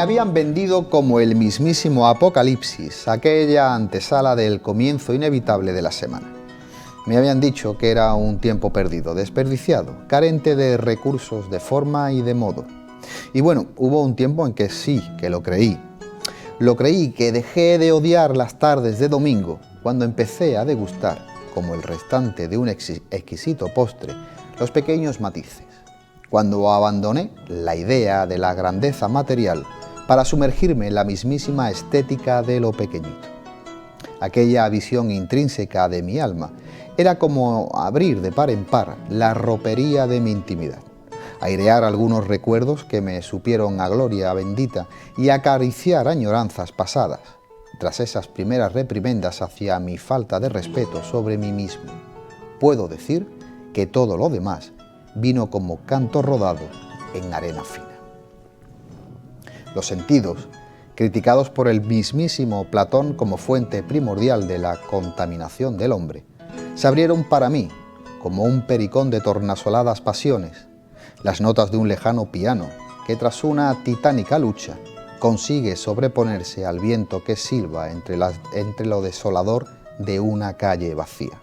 habían vendido como el mismísimo apocalipsis, aquella antesala del comienzo inevitable de la semana. Me habían dicho que era un tiempo perdido, desperdiciado, carente de recursos de forma y de modo. Y bueno, hubo un tiempo en que sí, que lo creí. Lo creí, que dejé de odiar las tardes de domingo cuando empecé a degustar, como el restante de un exquisito postre, los pequeños matices. Cuando abandoné la idea de la grandeza material para sumergirme en la mismísima estética de lo pequeñito. Aquella visión intrínseca de mi alma era como abrir de par en par la ropería de mi intimidad, airear algunos recuerdos que me supieron a gloria bendita y acariciar añoranzas pasadas, tras esas primeras reprimendas hacia mi falta de respeto sobre mí mismo. Puedo decir que todo lo demás vino como canto rodado en arena fina. Los sentidos, criticados por el mismísimo Platón como fuente primordial de la contaminación del hombre, se abrieron para mí como un pericón de tornasoladas pasiones, las notas de un lejano piano que tras una titánica lucha consigue sobreponerse al viento que silba entre lo desolador de una calle vacía.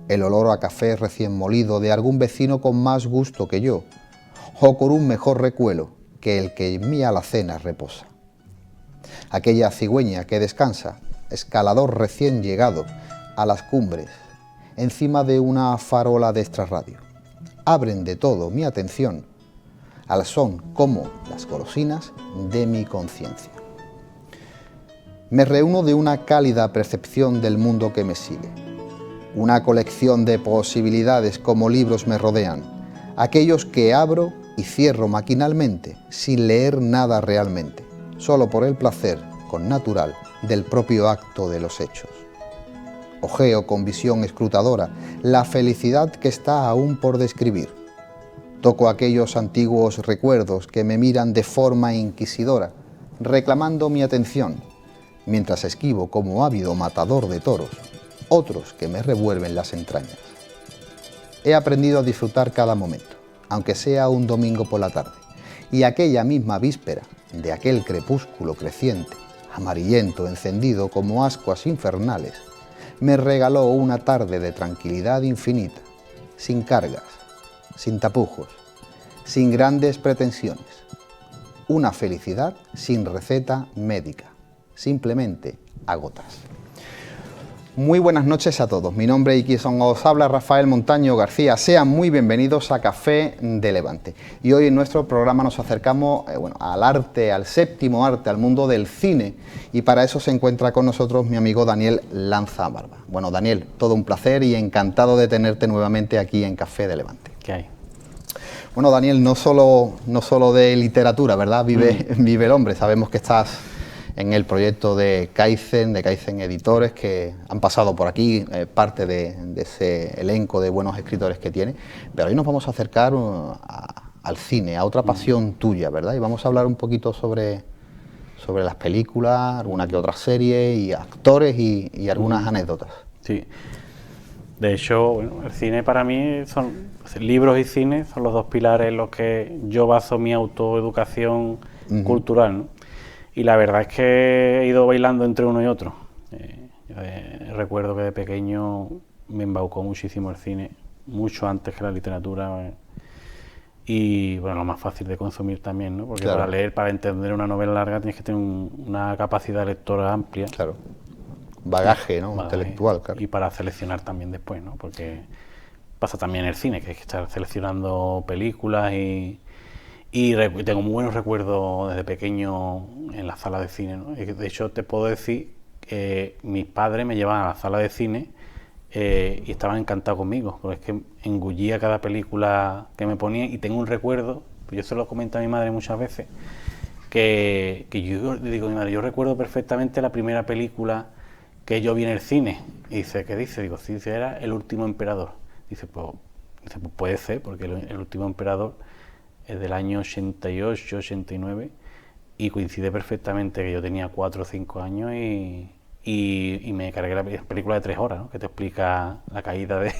El olor a café recién molido de algún vecino con más gusto que yo, o con un mejor recuelo que el que en mi alacena reposa. Aquella cigüeña que descansa, escalador recién llegado a las cumbres, encima de una farola de extrarradio, abren de todo mi atención al son como las golosinas de mi conciencia. Me reúno de una cálida percepción del mundo que me sigue. Una colección de posibilidades como libros me rodean, aquellos que abro y cierro maquinalmente, sin leer nada realmente, solo por el placer connatural del propio acto de los hechos. Ojeo con visión escrutadora la felicidad que está aún por describir. Toco aquellos antiguos recuerdos que me miran de forma inquisidora, reclamando mi atención, mientras esquivo como ávido matador de toros otros que me revuelven las entrañas. He aprendido a disfrutar cada momento, aunque sea un domingo por la tarde, y aquella misma víspera de aquel crepúsculo creciente, amarillento, encendido como ascuas infernales, me regaló una tarde de tranquilidad infinita, sin cargas, sin tapujos, sin grandes pretensiones. Una felicidad sin receta médica, simplemente a gotas. Muy buenas noches a todos, mi nombre y quien os habla Rafael Montaño García. Sean muy bienvenidos a Café de Levante. Y hoy en nuestro programa nos acercamos al arte, al séptimo arte, al mundo del cine. Y para eso se encuentra con nosotros mi amigo Daniel Lanza Barba. Bueno, Daniel, todo un placer y encantado de tenerte nuevamente aquí en Café de Levante. ¿Qué hay? Bueno, Daniel, no solo de literatura, ¿verdad? Vive el hombre. Sabemos que estás en el proyecto de Kaizen Editores, que han pasado por aquí, parte de ese elenco de buenos escritores que tiene, pero hoy nos vamos a acercar al cine, a otra pasión tuya, ¿verdad? Y vamos a hablar un poquito sobre las películas, alguna que otra serie, y actores y algunas anécdotas. Sí, de hecho, bueno, el cine para mí libros y cine son los dos pilares en los que yo baso mi autoeducación cultural, ¿no? Y la verdad es que he ido bailando entre uno y otro. Recuerdo que de pequeño me embaucó muchísimo el cine, mucho antes que la literatura. Y bueno, lo más fácil de consumir también, ¿no? Porque claro, para entender una novela larga tienes que tener una capacidad lectora amplia. Claro, bagaje, ¿no? Intelectual, claro. Y para seleccionar también después, ¿no? Porque pasa también en el cine, que hay que estar seleccionando películas y tengo muy buenos recuerdos desde pequeño en la sala de cine, ¿no? De hecho, te puedo decir que mis padres me llevaban a la sala de cine y estaban encantados conmigo, porque es que engullía cada película que me ponían. Y tengo un recuerdo, pues yo se lo comento a mi madre muchas veces, que yo le digo a mi madre, yo recuerdo perfectamente la primera película que yo vi en el cine. Y dice, ¿qué dice? Digo, sí, era El último emperador. Dice, pues puede ser, porque el último emperador es del año 88, 89, y coincide perfectamente que yo tenía 4 o 5 años y me cargué la película de 3 horas, ¿no? Que te explica la caída de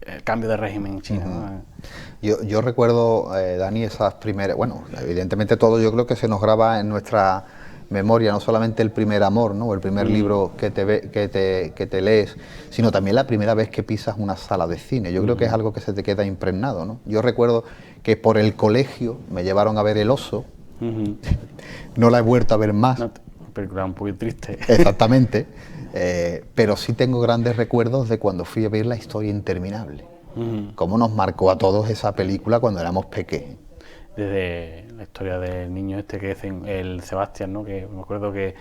el cambio de régimen en China. ¿no? Yo recuerdo, Dani, esas primeras, bueno, evidentemente todo yo creo que se nos graba en nuestra memoria, no solamente el primer amor, ¿no? O el primer libro que te lees, sino también la primera vez que pisas una sala de cine. Yo creo que es algo que se te queda impregnado, ¿no? Yo recuerdo que por el colegio me llevaron a ver El Oso, no la he vuelto a ver más. Una película un poco triste. Exactamente, pero sí tengo grandes recuerdos de cuando fui a ver La Historia Interminable. Cómo nos marcó a todos esa película cuando éramos pequeños. Desde la historia del niño este que es el Sebastián, ¿no? Que me acuerdo que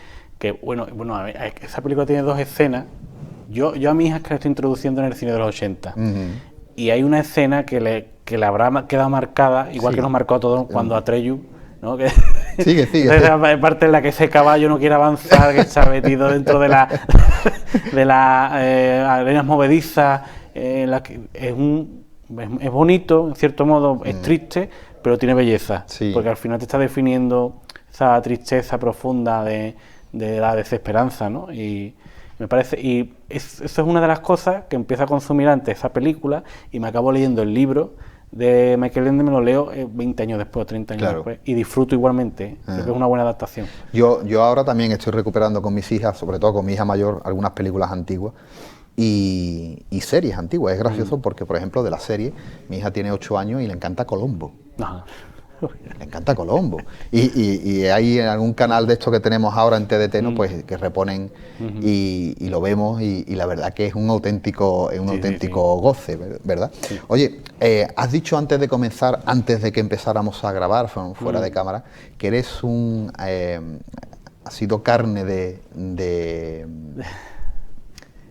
bueno, a ver, esa película tiene dos escenas. Yo a mi hija es que la estoy introduciendo en el cine de los 80. Y hay una escena que le habrá quedado marcada, igual que nos marcó a todos cuando Atreyu, ¿no? Que sigue. La parte en la que ese caballo no quiere avanzar, que está metido dentro de la arenas movedizas, es bonito, en cierto modo, es triste, pero tiene belleza, porque al final te está definiendo esa tristeza profunda de la desesperanza, ¿no? Y me parece, eso es una de las cosas que empiezo a consumir antes esa película y me acabo leyendo el libro de Michael Ende, me lo leo 20 años después, 30 años después, y disfruto igualmente. Creo que es una buena adaptación. Yo ahora también estoy recuperando con mis hijas, sobre todo con mi hija mayor, algunas películas antiguas y series antiguas. Es gracioso porque, por ejemplo, de la serie, mi hija tiene 8 años y le encanta Colombo. Ajá. Le encanta Colombo. Y hay en algún canal de estos que tenemos ahora en TDT, ¿no? Pues que reponen y lo vemos y la verdad que es un auténtico goce, ¿verdad? Sí. Oye, has dicho antes de comenzar, antes de que empezáramos a grabar fuera de cámara, que eres has sido carne de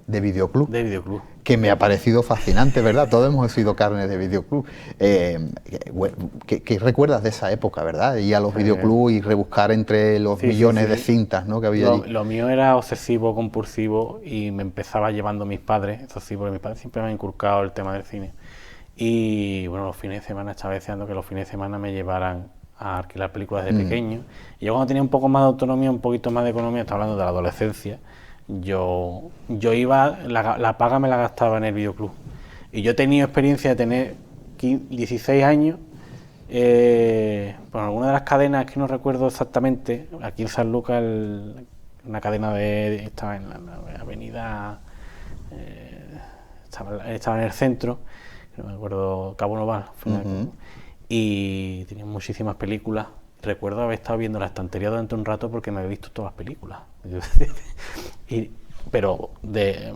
videoclub. De videoclub. Que me ha parecido fascinante, ¿verdad? Todos hemos sido carne de videoclub. ¿Qué recuerdas de esa época, verdad? Ir a los videoclubs y rebuscar entre los millones de cintas, ¿no? Que había allí. Lo mío era obsesivo, compulsivo y me empezaba llevando mis padres, eso sí, porque mis padres siempre me han inculcado el tema del cine. Y bueno, los fines de semana estaba deseando que los fines de semana me llevaran a alquilar películas de pequeño. Y yo cuando tenía un poco más de autonomía, un poquito más de economía, estaba hablando de la adolescencia, yo iba, la paga me la gastaba en el videoclub. Y yo he tenido experiencia de tener 16 años, por alguna de las cadenas que no recuerdo exactamente, aquí en San Lucas, una cadena estaba en la avenida, estaba en el centro, no me acuerdo, Cabo Noval, y tenía muchísimas películas. Recuerdo haber estado viendo la estantería durante un rato porque me había visto todas las películas. Pero de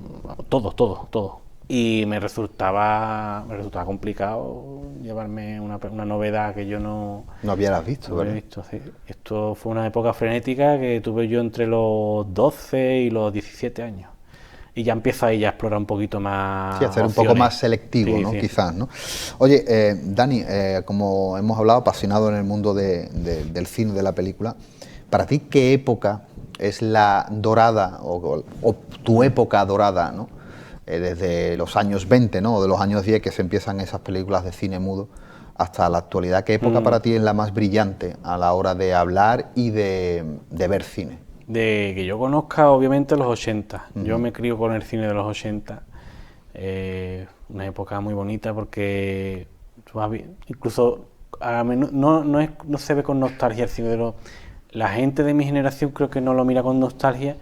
todo. Y me resultaba complicado llevarme una novedad que yo no había visto, ¿verdad? Visto, sí. Esto fue una época frenética que tuve yo entre los 12 y los 17 años. Y ya empieza ahí a explorar un poquito más. Sí, a ser un poco más selectivo, sí, ¿no? Sí. Quizás, ¿no? Oye, Dani, como hemos hablado, apasionado en el mundo del cine, de la película, ¿para ti qué época es la dorada o tu época dorada, ¿no? Desde los años 20, ¿no? O de los años 10 que se empiezan esas películas de cine mudo hasta la actualidad. ¿Qué época para ti es la más brillante a la hora de hablar y de ver cine? De que yo conozca, obviamente, los 80. Yo me crío con el cine de los 80. Una época muy bonita porque incluso no se ve con nostalgia el cine de los... La gente de mi generación creo que no lo mira con nostalgia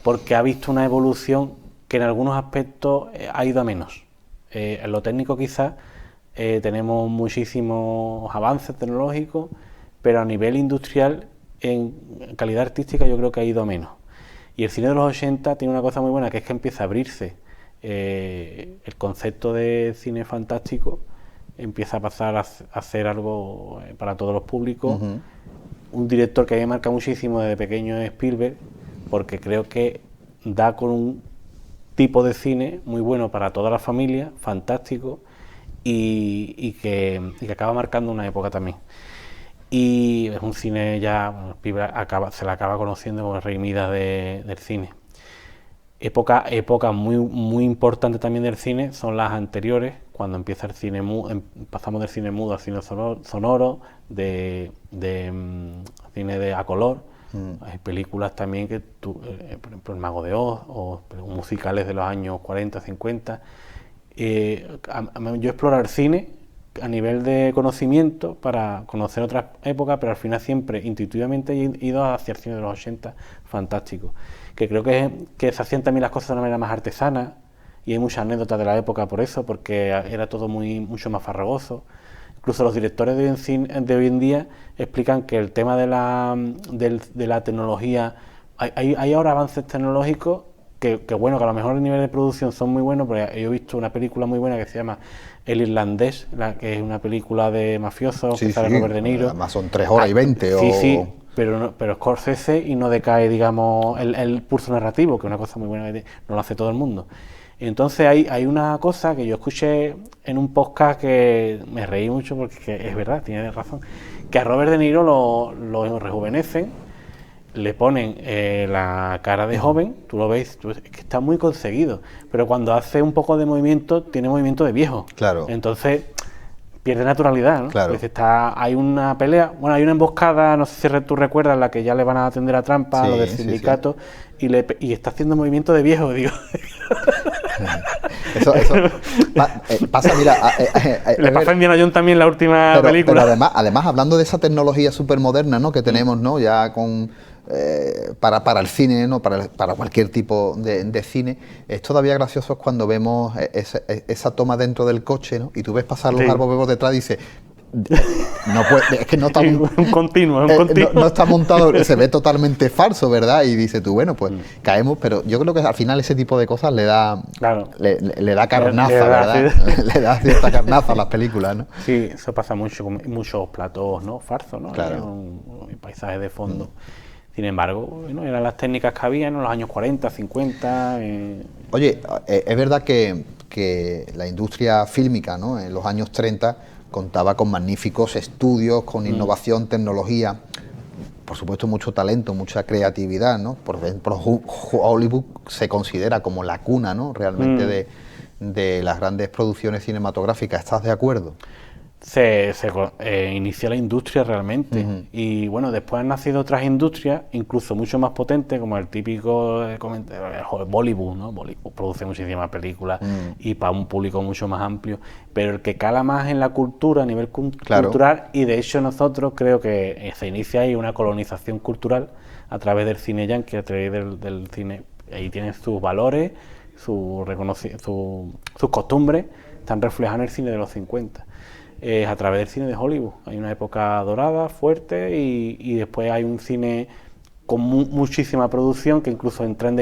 porque ha visto una evolución que en algunos aspectos ha ido a menos. En lo técnico quizás tenemos muchísimos avances tecnológicos, pero a nivel industrial, en calidad artística yo creo que ha ido a menos. Y el cine de los 80 tiene una cosa muy buena, que es que empieza a abrirse. El concepto de cine fantástico empieza a pasar a ser algo para todos los públicos. Un director que a mí me marca muchísimo desde pequeño es Spielberg, porque creo que da con un tipo de cine muy bueno para toda la familia, fantástico, y que acaba marcando una época también. Y es un cine ya, bueno, Spielberg se la acaba conociendo como el Rey Midas del cine. Época muy importante también del cine son las anteriores, cuando empieza el cine pasamos del cine mudo al cine sonoro, de cine a color. Hay películas también que por ejemplo El Mago de Oz, o musicales de los años 40, 50, yo exploro el cine a nivel de conocimiento para conocer otras épocas, pero al final siempre intuitivamente he ido hacia el cine de los 80, fantástico, que creo que se hacían también las cosas de una manera más artesana, y hay muchas anécdotas de la época por eso, porque era todo mucho más farragoso. Incluso los directores de hoy en día explican que el tema de la tecnología, hay ahora avances tecnológicos que bueno, que a lo mejor el nivel de producción son muy buenos, pero yo he visto una película muy buena que se llama El Irlandés, que es una película de mafiosos, que sale Robert De Niro. Además son 3 horas y 20. Sí, pero Scorsese y no decae, digamos, el pulso narrativo, que es una cosa muy buena que no lo hace todo el mundo. Entonces hay una cosa que yo escuché en un podcast que me reí mucho porque es verdad, tiene razón, que a Robert De Niro lo rejuvenecen, le ponen la cara de joven, tú lo ves, es que está muy conseguido, pero cuando hace un poco de movimiento, tiene movimiento de viejo. Claro. Entonces pierde naturalidad, ¿no? Claro. Pues hay una pelea, bueno, hay una emboscada, no sé si tú recuerdas, en la que ya le van a atender a trampa, sí, lo del sindicato, sí. Y está haciendo movimiento de viejo, digo. Eso pasa, mira... le pasa a Indiana Jones también la última película. Pero además, hablando de esa tecnología súper moderna, ¿no?, que tenemos, ¿no?, ya con... para el cine, ¿no?, para cualquier tipo de cine, es todavía gracioso cuando vemos esa toma dentro del coche, ¿no?, y tú ves pasar los arbobebos detrás y dices, no puede, es que no está un continuo. No está montado, se ve totalmente falso, ¿verdad? Y dices tú, bueno, pues caemos, pero yo creo que al final ese tipo de cosas le da carnaza, ¿verdad? Le da cierta carnaza a las películas, ¿no? Sí, eso pasa mucho con muchos platos, ¿no?, falsos, ¿no? Claro. Un paisaje de fondo. Sin embargo, bueno, eran las técnicas que había en los años 40, 50. Oye, es verdad que la industria fílmica, ¿no?, en los años 30 contaba con magníficos estudios, con innovación, tecnología, por supuesto mucho talento, mucha creatividad, ¿no? Por ejemplo, Hollywood se considera como la cuna, ¿no?, realmente de las grandes producciones cinematográficas. ¿Estás de acuerdo? Se inicia la industria realmente, y bueno, después han nacido otras industrias, incluso mucho más potentes, como el típico Bollywood, ¿no? Bollywood produce muchísimas películas y para un público mucho más amplio, pero el que cala más en la cultura, a nivel cultural, y de hecho nosotros creo que se inicia ahí una colonización cultural a través del cine yankee, a través del cine, ahí tienen sus valores, sus costumbres, están reflejadas en el cine de los 50. A través del cine de Hollywood. Hay una época dorada, fuerte, y después hay un cine con muchísima producción que incluso entra en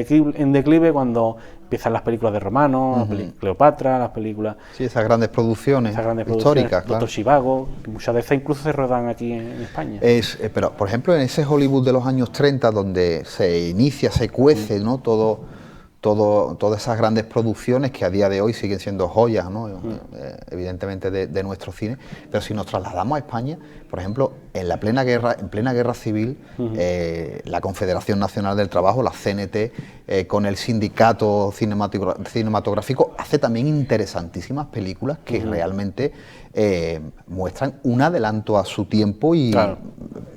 declive cuando empiezan las películas de Romano, Cleopatra, las películas... Sí, esas grandes producciones históricas, claro. Doctor Zhivago, muchas de esas incluso se rodan aquí en España. Pero, por ejemplo, en ese Hollywood de los años 30, donde se inicia, se cuece, ¿no?, todas esas grandes producciones que a día de hoy siguen siendo joyas, ¿no?, evidentemente de nuestro cine, pero si nos trasladamos a España, por ejemplo, en plena guerra civil, la Confederación Nacional del Trabajo, la CNT, con el sindicato cinematográfico, hace también interesantísimas películas que realmente muestran un adelanto a su tiempo, y claro,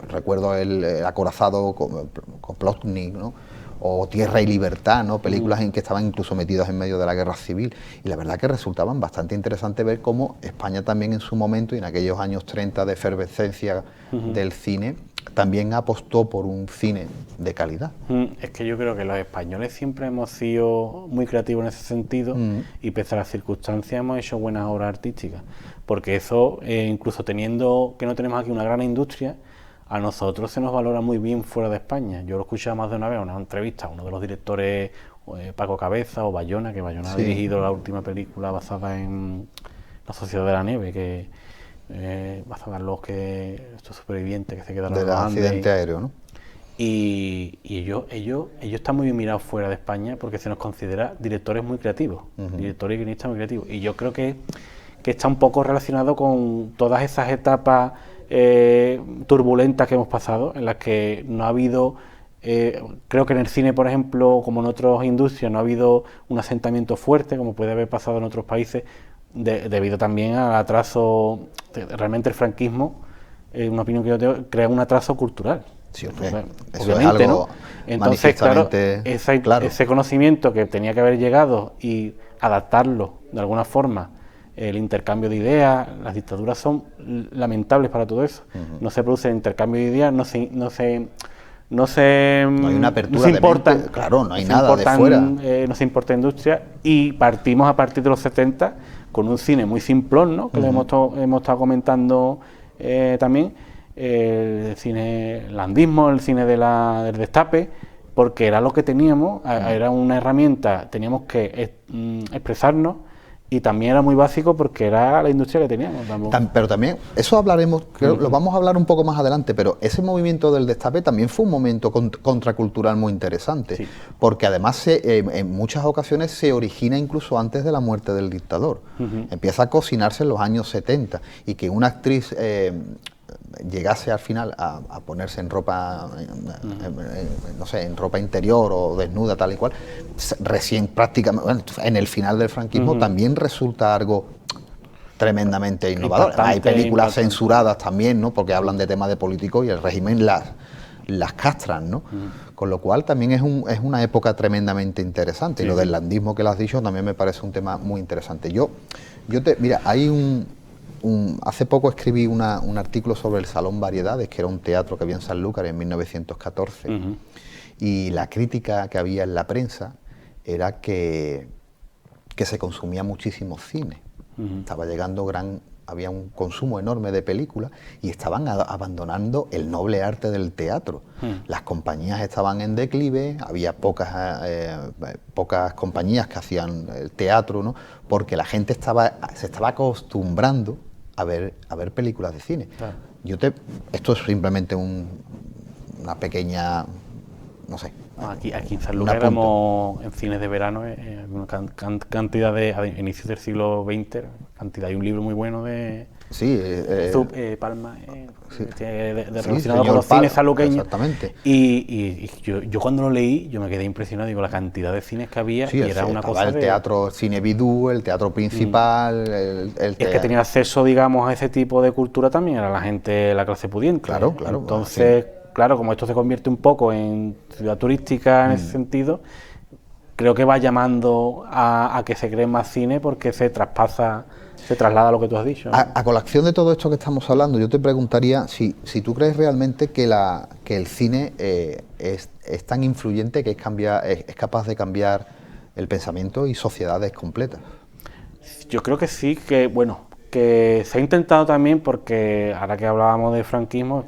recuerdo el Acorazado con Plotnik, ¿no?, o Tierra y Libertad, ¿no?, películas en que estaban incluso metidas en medio de la guerra civil, y la verdad que resultaban bastante interesante ver cómo España también en su momento, y en aquellos años 30 de efervescencia del cine, también apostó por un cine de calidad. Es que yo creo que los españoles siempre hemos sido muy creativos en ese sentido, y pese a las circunstancias hemos hecho buenas obras artísticas, porque eso, incluso teniendo que no tenemos aquí una gran industria, a nosotros se nos valora muy bien fuera de España. Yo lo he escuchado más de una vez en una entrevista a uno de los directores, Paco Cabeza o Bayona, que Bayona ha dirigido la última película basada en La Sociedad de la Nieve, que basada en estos supervivientes que se quedaron del accidente aéreo, ¿no? Y ellos están muy bien mirados fuera de España porque se nos considera directores muy creativos, directores y guionistas muy creativos. Y yo creo que está un poco relacionado con todas esas etapas turbulentas que hemos pasado, en las que no ha habido, creo que en el cine, por ejemplo, como en otras industrias, no ha habido un asentamiento fuerte, como puede haber pasado en otros países, debido también al atraso. Realmente el franquismo, una opinión que yo tengo, crea un atraso cultural. Sí, hombre, eso obviamente, es algo, ¿no? Entonces, claro, claro, ese conocimiento que tenía que haber llegado y adaptarlo de alguna forma, el intercambio de ideas. Las dictaduras son lamentables para todo eso. No se produce el intercambio de ideas, no hay una apertura de mente, claro, no hay nada de fuera. No se importa industria, y partimos a partir de los 70 con un cine muy simplón, ¿no? Que lo hemos estado comentando también, el cine landismo, el cine del destape, porque era lo que teníamos, era una herramienta, teníamos que expresarnos, y también era muy básico porque era la industria que teníamos. Pero también, eso hablaremos, creo, lo vamos a hablar un poco más adelante, pero ese movimiento del destape también fue un momento contracultural muy interesante, sí, porque además en muchas ocasiones se origina incluso antes de la muerte del dictador. Empieza a cocinarse en los años 70, y que una actriz llegase al final a ponerse en ropa, no sé, en ropa interior o desnuda, tal y cual, recién prácticamente, bueno, en el final del franquismo también resulta algo tremendamente innovador. Hay películas censuradas también, ¿no? Porque hablan de temas de políticos y el régimen las castran, ¿no? Con lo cual también es una época tremendamente interesante. Sí. Y lo del landismo que lo has dicho también me parece un tema muy interesante. Mira, hay hace poco escribí un artículo sobre el Salón Variedades, que era un teatro que había en Sanlúcar en 1914, y la crítica que había en la prensa era que se consumía muchísimo cine. Estaba llegando había un consumo enorme de películas y estaban abandonando el noble arte del teatro. Las compañías estaban en declive, había pocas compañías que hacían el teatro, ¿no? Porque la gente se estaba acostumbrando a ver películas de cine. Claro. Esto es simplemente una pequeña, no sé. Aquí en Sanlúcar éramos en cines de verano, una cantidad a inicios del siglo XX, hay un libro muy bueno de Palma, relacionado con los cines sanluqueños. Exactamente. Y yo cuando lo leí, yo me quedé impresionado, digo, la cantidad de cines que había, y era una cosa. El teatro Cine Bidú, el teatro principal, el que tenía acceso, digamos, a ese tipo de cultura también era la gente, la clase pudiente. Claro. Entonces, claro, como esto se convierte un poco en ciudad turística en ese sentido, creo que va llamando a que se creen más cine, porque se traslada a lo que tú has dicho, ¿no? A colación de todo esto que estamos hablando, yo te preguntaría si tú crees realmente que el cine es tan influyente que es capaz de cambiar el pensamiento y sociedades completas. Yo creo que sí, que se ha intentado también, porque ahora que hablábamos de franquismo,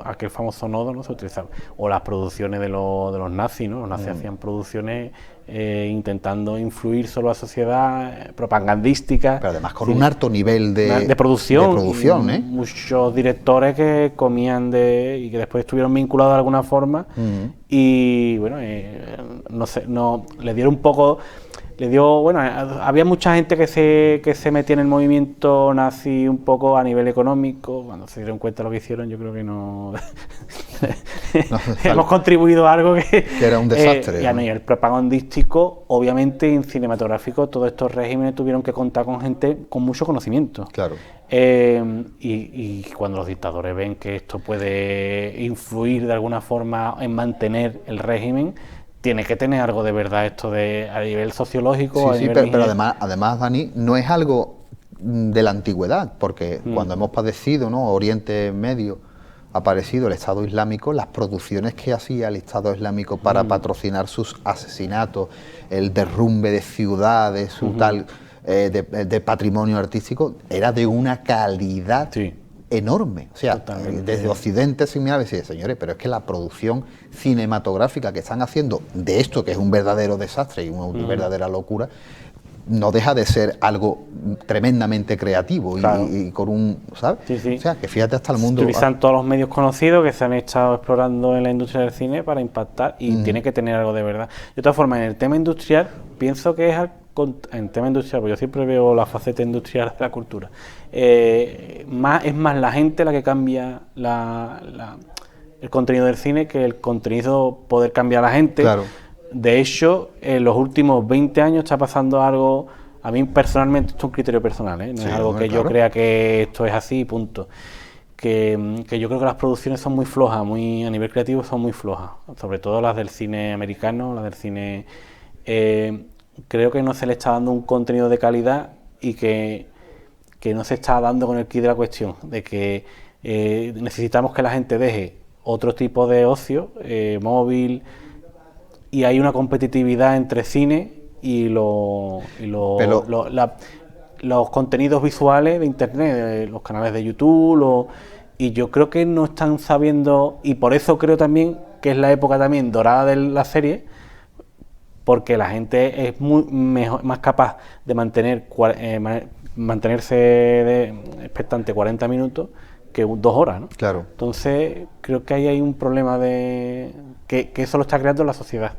aquel famoso nodo, ¿no? Se utilizaba, o las producciones de los nazis, ¿no? Los nazis hacían producciones intentando influir sobre la sociedad, propagandísticas. Pero además con un alto nivel de producción, muchos directores que comían y que después estuvieron vinculados de alguna forma, y bueno, le dieron un poco. Había mucha gente que se metía en el movimiento nazi un poco a nivel económico. Cuando se dieron cuenta de lo que hicieron, yo creo que no hemos contribuido a algo que era un desastre. Y a nivel propagandístico, obviamente, en cinematográfico, todos estos regímenes tuvieron que contar con gente con mucho conocimiento. Claro. Y cuando los dictadores ven que esto puede influir de alguna forma en mantener el régimen, tiene que tener algo de verdad esto a nivel sociológico. Pero además, Dani, no es algo de la antigüedad, porque cuando hemos padecido, ¿no? Oriente Medio, ha aparecido el Estado Islámico, las producciones que hacía el Estado Islámico para patrocinar sus asesinatos, el derrumbe de ciudades, de patrimonio artístico, era de una calidad enorme. O sea, desde Occidente se miraba y decía, señores, pero es que la producción cinematográfica que están haciendo de esto, que es un verdadero desastre y una verdadera locura, no deja de ser algo tremendamente creativo, y con un, ¿sabes? O sea, que fíjate, hasta el mundo... Utilizan todos los medios conocidos que se han estado explorando en la industria del cine para impactar, y tiene que tener algo de verdad. De todas formas, en el tema industrial, pienso que en tema industrial, porque yo siempre veo la faceta industrial de la cultura, es más la gente la que cambia el contenido del cine que el contenido poder cambiar a la gente. Claro. De hecho, en los últimos 20 años está pasando algo, a mí personalmente, esto es un criterio personal, no es algo que yo crea que esto es así, punto. Que yo creo que las producciones son muy flojas, a nivel creativo son muy flojas, sobre todo las del cine americano, las del cine... creo que no se le está dando un contenido de calidad y que no se está dando con el quid de la cuestión, de que necesitamos que la gente deje otro tipo de ocio, móvil, y hay una competitividad entre cine y los contenidos visuales de internet, los canales de YouTube, y yo creo que no están sabiendo, y por eso creo también que es la época también dorada de la serie, porque la gente es más capaz de mantenerse expectante 40 minutos que 2 horas, ¿no? Claro. Entonces creo que ahí hay un problema de que eso lo está creando la sociedad.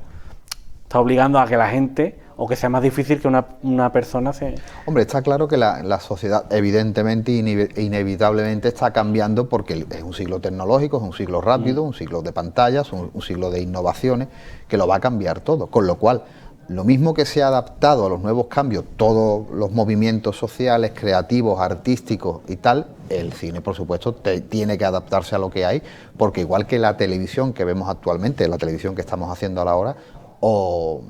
Está obligando a que la gente, o que sea más difícil que una persona se... Hombre, está claro que la sociedad evidentemente inevitablemente está cambiando porque es un siglo tecnológico, es un siglo rápido, un siglo de pantallas, un siglo de innovaciones, que lo va a cambiar todo, con lo cual lo mismo que se ha adaptado a los nuevos cambios, todos los movimientos sociales, creativos, artísticos y tal, el cine, por supuesto, tiene que adaptarse a lo que hay, porque igual que la televisión que vemos actualmente, la televisión que estamos haciendo ahora, o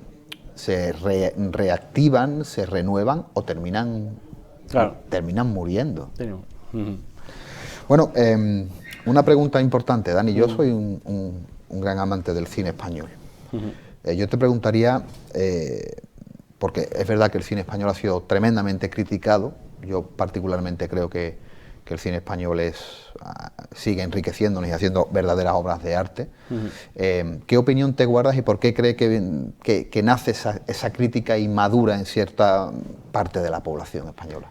se reactivan, se renuevan o terminan muriendo. Bueno, una pregunta importante, Dani. Yo soy un gran amante del cine español. Yo te preguntaría, porque es verdad que el cine español ha sido tremendamente criticado. Yo particularmente creo que el cine español sigue enriqueciéndonos y haciendo verdaderas obras de arte. ¿Qué opinión te guardas y por qué crees que nace esa crítica inmadura en cierta parte de la población española?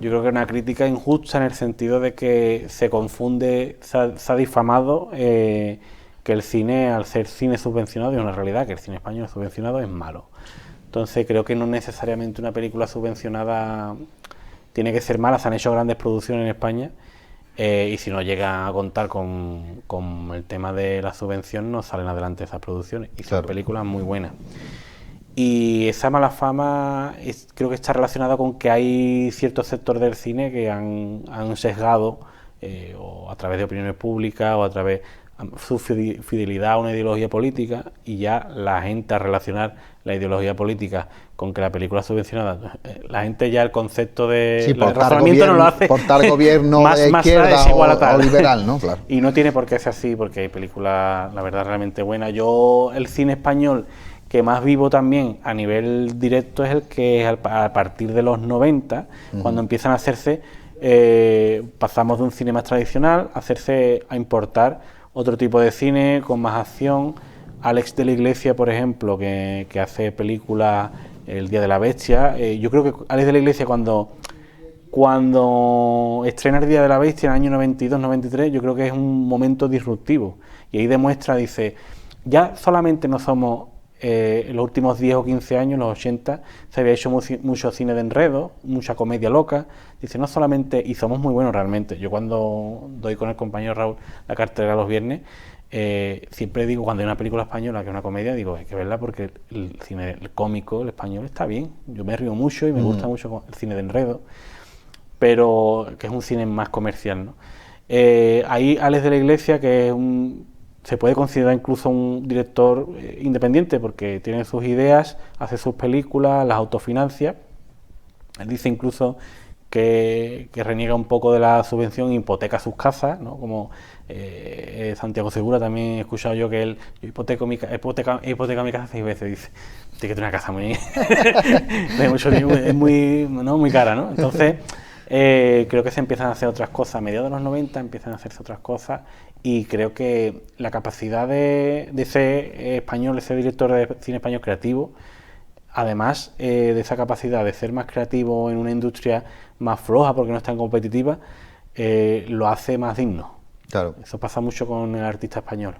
Yo creo que es una crítica injusta en el sentido de que se confunde, se ha difamado que el cine, al ser cine subvencionado, y es una realidad que el cine español subvencionado es malo. Entonces creo que no necesariamente una película subvencionada tiene que ser mala. Se han hecho grandes producciones en España y si no llega a contar con el tema de la subvención no salen adelante esas producciones y son películas muy buenas. Y esa mala fama creo que está relacionada con que hay ciertos sectores del cine que han sesgado o a través de opiniones públicas o a través su fidelidad a una ideología política, y ya la gente, a relacionar la ideología política con que la película es subvencionada, la gente ya el concepto de el razonamiento no lo hace por tal gobierno de izquierda o liberal, ¿no? Claro. Y no tiene por qué ser así, porque hay películas, la verdad, realmente buenas. Yo, el cine español que más vivo también a nivel directo es el que a partir de los 90, cuando empiezan a hacerse, pasamos de un cine más tradicional a importar otro tipo de cine con más acción. Alex de la Iglesia, por ejemplo, que hace películas El Día de la Bestia. Yo creo que Alex de la Iglesia, cuando estrena El Día de la Bestia en el año 92-93, yo creo que es un momento disruptivo. Y ahí demuestra, dice, ya solamente no somos, en los últimos 10 o 15 años, los 80, se había hecho mucho cine de enredo, mucha comedia loca. Dice, no solamente, y somos muy buenos realmente. Yo cuando doy con el compañero Raúl la cartelera los viernes, siempre digo, cuando hay una película española que es una comedia, digo, hay que verla porque el cine cómico, el español, está bien. Yo me río mucho y me gusta mucho el cine de enredo, pero que es un cine más comercial, ¿no? Ahí Alex de la Iglesia, que se puede considerar incluso un director independiente porque tiene sus ideas, hace sus películas, las autofinancia. Él dice incluso que reniega un poco de la subvención, hipoteca sus casas, ¿no? Como Santiago Segura, también he escuchado yo que él hipoteca mi casa 6 veces, dice, tiene que tener una casa muy es muy cara, ¿no? Entonces creo que se empiezan a hacer otras cosas. A mediados de los 90 empiezan a hacerse otras cosas, y creo que la capacidad de ese español, ese director de cine español creativo, además de esa capacidad de ser más creativo en una industria más floja porque no es tan competitiva, lo hace más digno. Claro. Eso pasa mucho con el artista español.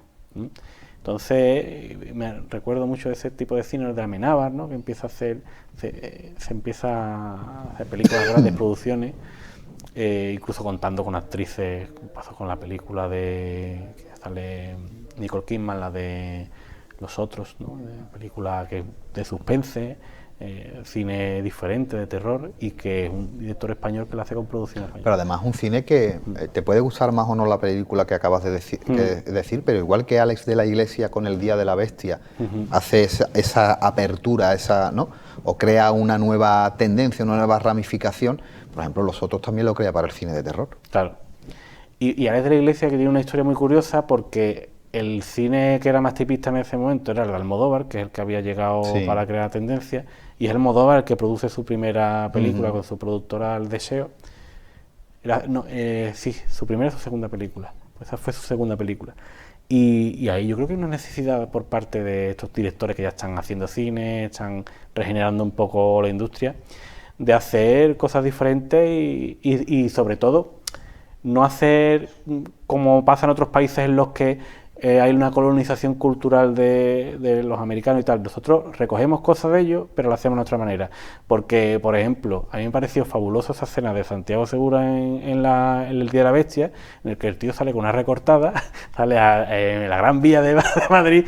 Entonces, me recuerdo mucho de ese tipo de cine de Amenábar, ¿no? Que empieza a hacer, se empieza a hacer películas de grandes producciones, incluso contando con actrices. Pasó con la película que sale Nicole Kidman, la de Los Otros, ¿no? Película que de suspense, cine diferente, de terror, y que es un director español que lo hace con producción española. Pero además un cine que te puede gustar más o no la película que acabas de decir, pero igual que Alex de la Iglesia con El Día de la Bestia hace esa apertura, ¿no? o crea una nueva tendencia, una nueva ramificación. Por ejemplo, Los Otros también lo crea para el cine de terror. Claro. Y Alex de la Iglesia, que tiene una historia muy curiosa, porque el cine que era más tipista en ese momento era el de Almodóvar, que es el que había llegado para crear la tendencia, y es Almodóvar el que produce su primera película con su productora El Deseo. Su primera o su segunda película. Pues esa fue su segunda película. Y ahí yo creo que hay una necesidad por parte de estos directores que ya están haciendo cine, están regenerando un poco la industria, de hacer cosas diferentes y sobre todo no hacer como pasa en otros países en los que hay una colonización cultural de los americanos y tal. Nosotros recogemos cosas de ellos, pero lo hacemos de otra manera. Porque, por ejemplo, a mí me pareció fabulosa esa escena de Santiago Segura en el Día de la Bestia, en el que el tío sale con una recortada, sale en la Gran Vía de Madrid,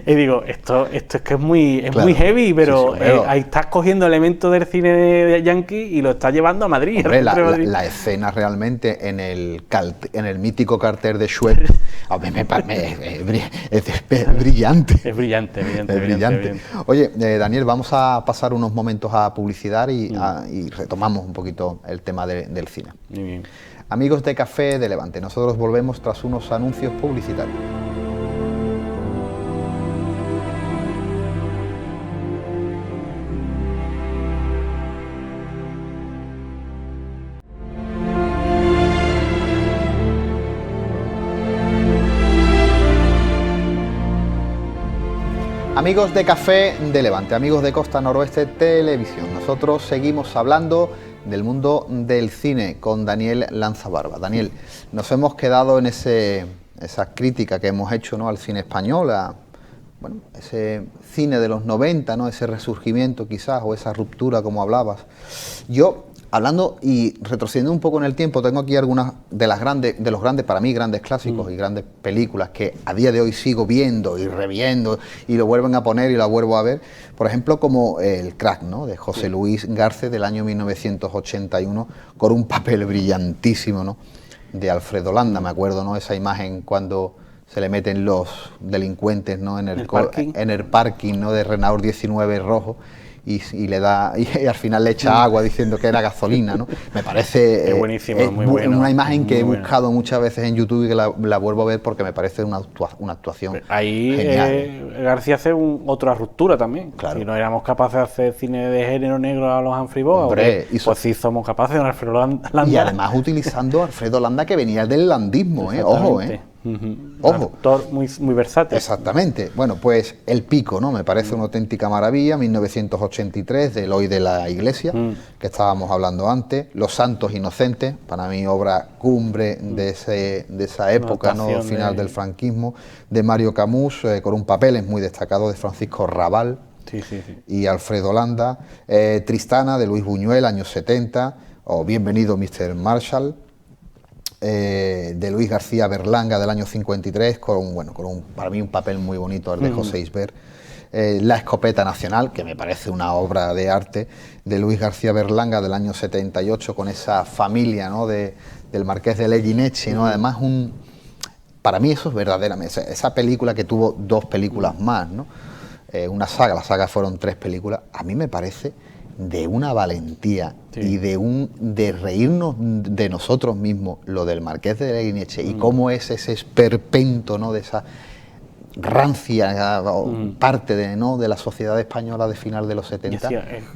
y digo, esto es que es muy heavy, pero ahí estás cogiendo elementos del cine de yankee y lo estás llevando a Madrid. Hombre, la escena realmente en el mítico cartel de Schweppes, a mí es brillante. Es brillante. Oye, Daniel, vamos a pasar unos momentos a publicidad y retomamos un poquito el tema del cine. Muy bien. Amigos de Café de Levante, nosotros volvemos tras unos anuncios publicitarios. Amigos de Café de Levante, amigos de Costa Noroeste Televisión, nosotros seguimos hablando del mundo del cine con Daniel Lanzabarba. Daniel, nos hemos quedado en esa crítica que hemos hecho, ¿no?, al cine español, ese cine de los 90, ¿no?, ese resurgimiento quizás, o esa ruptura como hablabas. Yo, hablando y retrocediendo un poco en el tiempo, tengo aquí algunas de los grandes, para mí, grandes clásicos y grandes películas que a día de hoy sigo viendo y reviendo y lo vuelven a poner y la vuelvo a ver. Por ejemplo, como El Crack, ¿no?, de José Luis Garce, del año 1981, con un papel brillantísimo, ¿no?, de Alfredo Landa. Me acuerdo, ¿no?, esa imagen cuando se le meten los delincuentes, ¿no?, en el parking, ¿no?, de Renault 19 rojo. Y le da y al final le echa agua diciendo que era gasolina, ¿no? Me parece es buenísimo, es muy bueno, una imagen que he buena. buscado muchas veces en YouTube y que la vuelvo a ver porque me parece una actuación ahí genial. García hace otra ruptura también. Claro. Si no éramos capaces de hacer cine de género negro a los Humphrey Bogart, pues sí somos capaces de Alfredo Landa. Y además utilizando a Alfredo Landa, que venía del landismo, ojo, Ojo. Un actor muy versátil. Exactamente. Bueno, pues El Pico, ¿no? Me parece una auténtica maravilla. 1983, de Eloy de la Iglesia, que estábamos hablando antes. Los Santos Inocentes, para mí obra cumbre de esa época, ¿no?, final del franquismo, de Mario Camus, con un papel muy destacado de Francisco Rabal y Alfredo Landa. Tristana, de Luis Buñuel, años 70, o Bienvenido Mr. Marshall, de Luis García Berlanga, del año 53, para mí un papel muy bonito, el de José Isbert. La Escopeta Nacional, que me parece una obra de arte, de Luis García Berlanga, del año 78, con esa familia, ¿no?, del Marqués de Leguineche, ¿no? Además, para mí eso es verdaderamente, esa película que tuvo 2 películas más, ¿no? La saga fueron 3 películas, a mí me parece de una valentía y de reírnos de nosotros mismos, lo del Marqués de Leguineche y cómo es ese esperpento, ¿no?, de esa rancia parte de la sociedad española de final de los 70.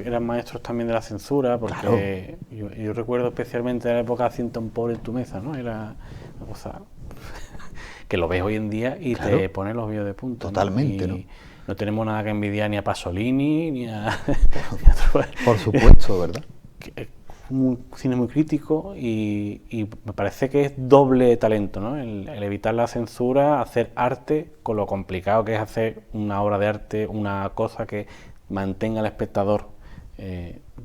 Eran maestros también de la censura, porque yo recuerdo especialmente de la época de Ciento un pobre en tu mesa, ¿no? Era una cosa que lo ves hoy en día y te pone los vídeos de punta. Totalmente, ¿no? No tenemos nada que envidiar ni a Pasolini, ni a... Por supuesto, ¿verdad? Es un cine muy crítico y me parece que es doble talento, ¿no? El evitar la censura, hacer arte, con lo complicado que es hacer una obra de arte, una cosa que mantenga al espectador,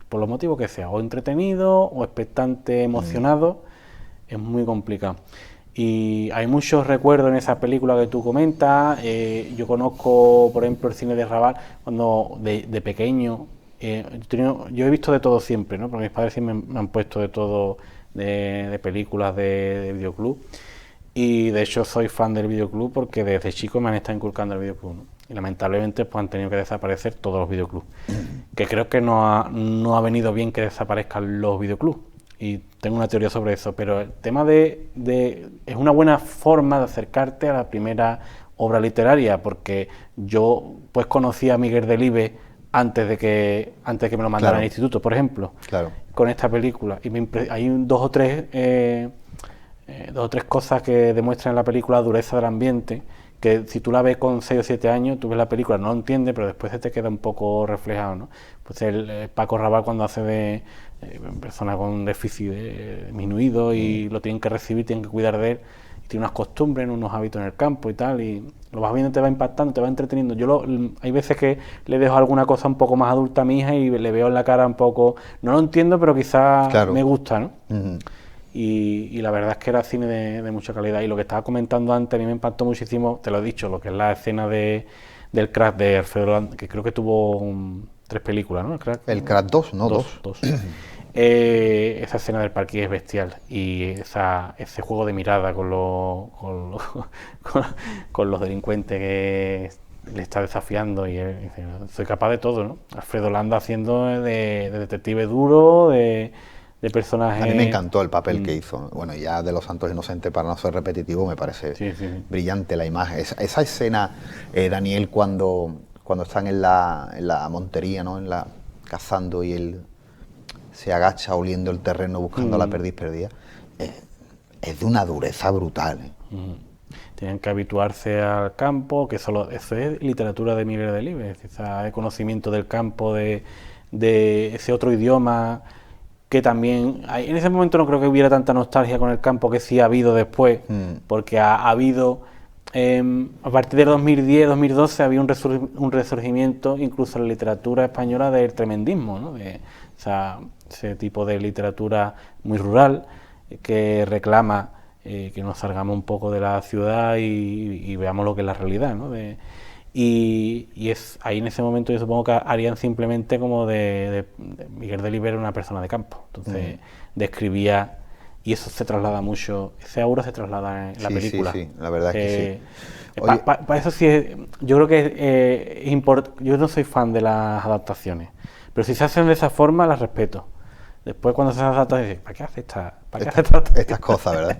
por los motivos que sea, o entretenido, o expectante, emocionado, es muy complicado. Y hay muchos recuerdos en esa película que tú comentas. Yo conozco, por ejemplo, el cine de Raval, cuando de pequeño. Yo he visto de todo siempre, ¿no? Porque mis padres siempre me han puesto de todo, de películas de videoclub. Y de hecho soy fan del videoclub porque desde chico me han estado inculcando el videoclub, ¿no? Y lamentablemente pues han tenido que desaparecer todos los videoclubs. Que creo que no ha venido bien que desaparezcan los videoclubs. Y tengo una teoría sobre eso, pero el tema es una buena forma de acercarte a la primera obra literaria, porque yo pues conocí a Miguel Delibes antes de que me lo mandaran al instituto, por ejemplo, con esta película. Y hay dos o tres cosas que demuestran en la película la dureza del ambiente, que si tú la ves con 6 o 7 años, tú ves la película, no lo entiendes, pero después se te queda un poco reflejado, ¿no? Pues el Paco Rabanne, cuando hace de persona con déficit disminuido y lo tienen que recibir, tienen que cuidar de él, y tiene unas costumbres, unos hábitos en el campo y tal, y lo vas viendo, te va impactando, te va entreteniendo. Hay veces que le dejo alguna cosa un poco más adulta a mi hija y le veo en la cara un poco, no lo entiendo, pero quizás me gusta, ¿no? Y la verdad es que era cine de mucha calidad. Y lo que estaba comentando antes, a mí me impactó muchísimo, te lo he dicho, lo que es la escena del Crack de Alfredo Landa, que creo que tuvo 3 películas, ¿no? El Crack 2, ¿no? 2. Esa escena del parque es bestial. Y ese juego de mirada con los delincuentes que le está desafiando, y él dice, soy capaz de todo, ¿no? Alfredo Landa haciendo de detective duro, de personaje. A mí me encantó el papel que hizo. Bueno, ya de Los Santos Inocentes, para no ser repetitivo, me parece brillante la imagen. Esa escena, Daniel, cuando están en la montería, ¿no? Cazando, y él se agacha oliendo el terreno buscando la perdiz perdida, es de una dureza brutal. Tenían que habituarse al campo, que eso es literatura de Miguel Delibes, ese conocimiento del campo, de ese otro idioma, que también en ese momento no creo que hubiera tanta nostalgia con el campo, que sí ha habido después, porque ha habido a partir de 2010-2012 había un resurgimiento incluso en la literatura española del tremendismo, ¿no? Ese tipo de literatura muy rural que reclama que nos salgamos un poco de la ciudad y veamos lo que es la realidad, ¿no? Y es ahí en ese momento yo supongo que harían simplemente como de Miguel Delibes era una persona de campo, entonces describía, y eso se traslada mucho, ese aura se traslada en la película. Sí, la verdad es que sí. Para eso sí, yo creo que es importante. Yo no soy fan de las adaptaciones, pero si se hacen de esa forma las respeto. Después cuando se adaptan, dices, ¿para qué hace estas cosas, verdad?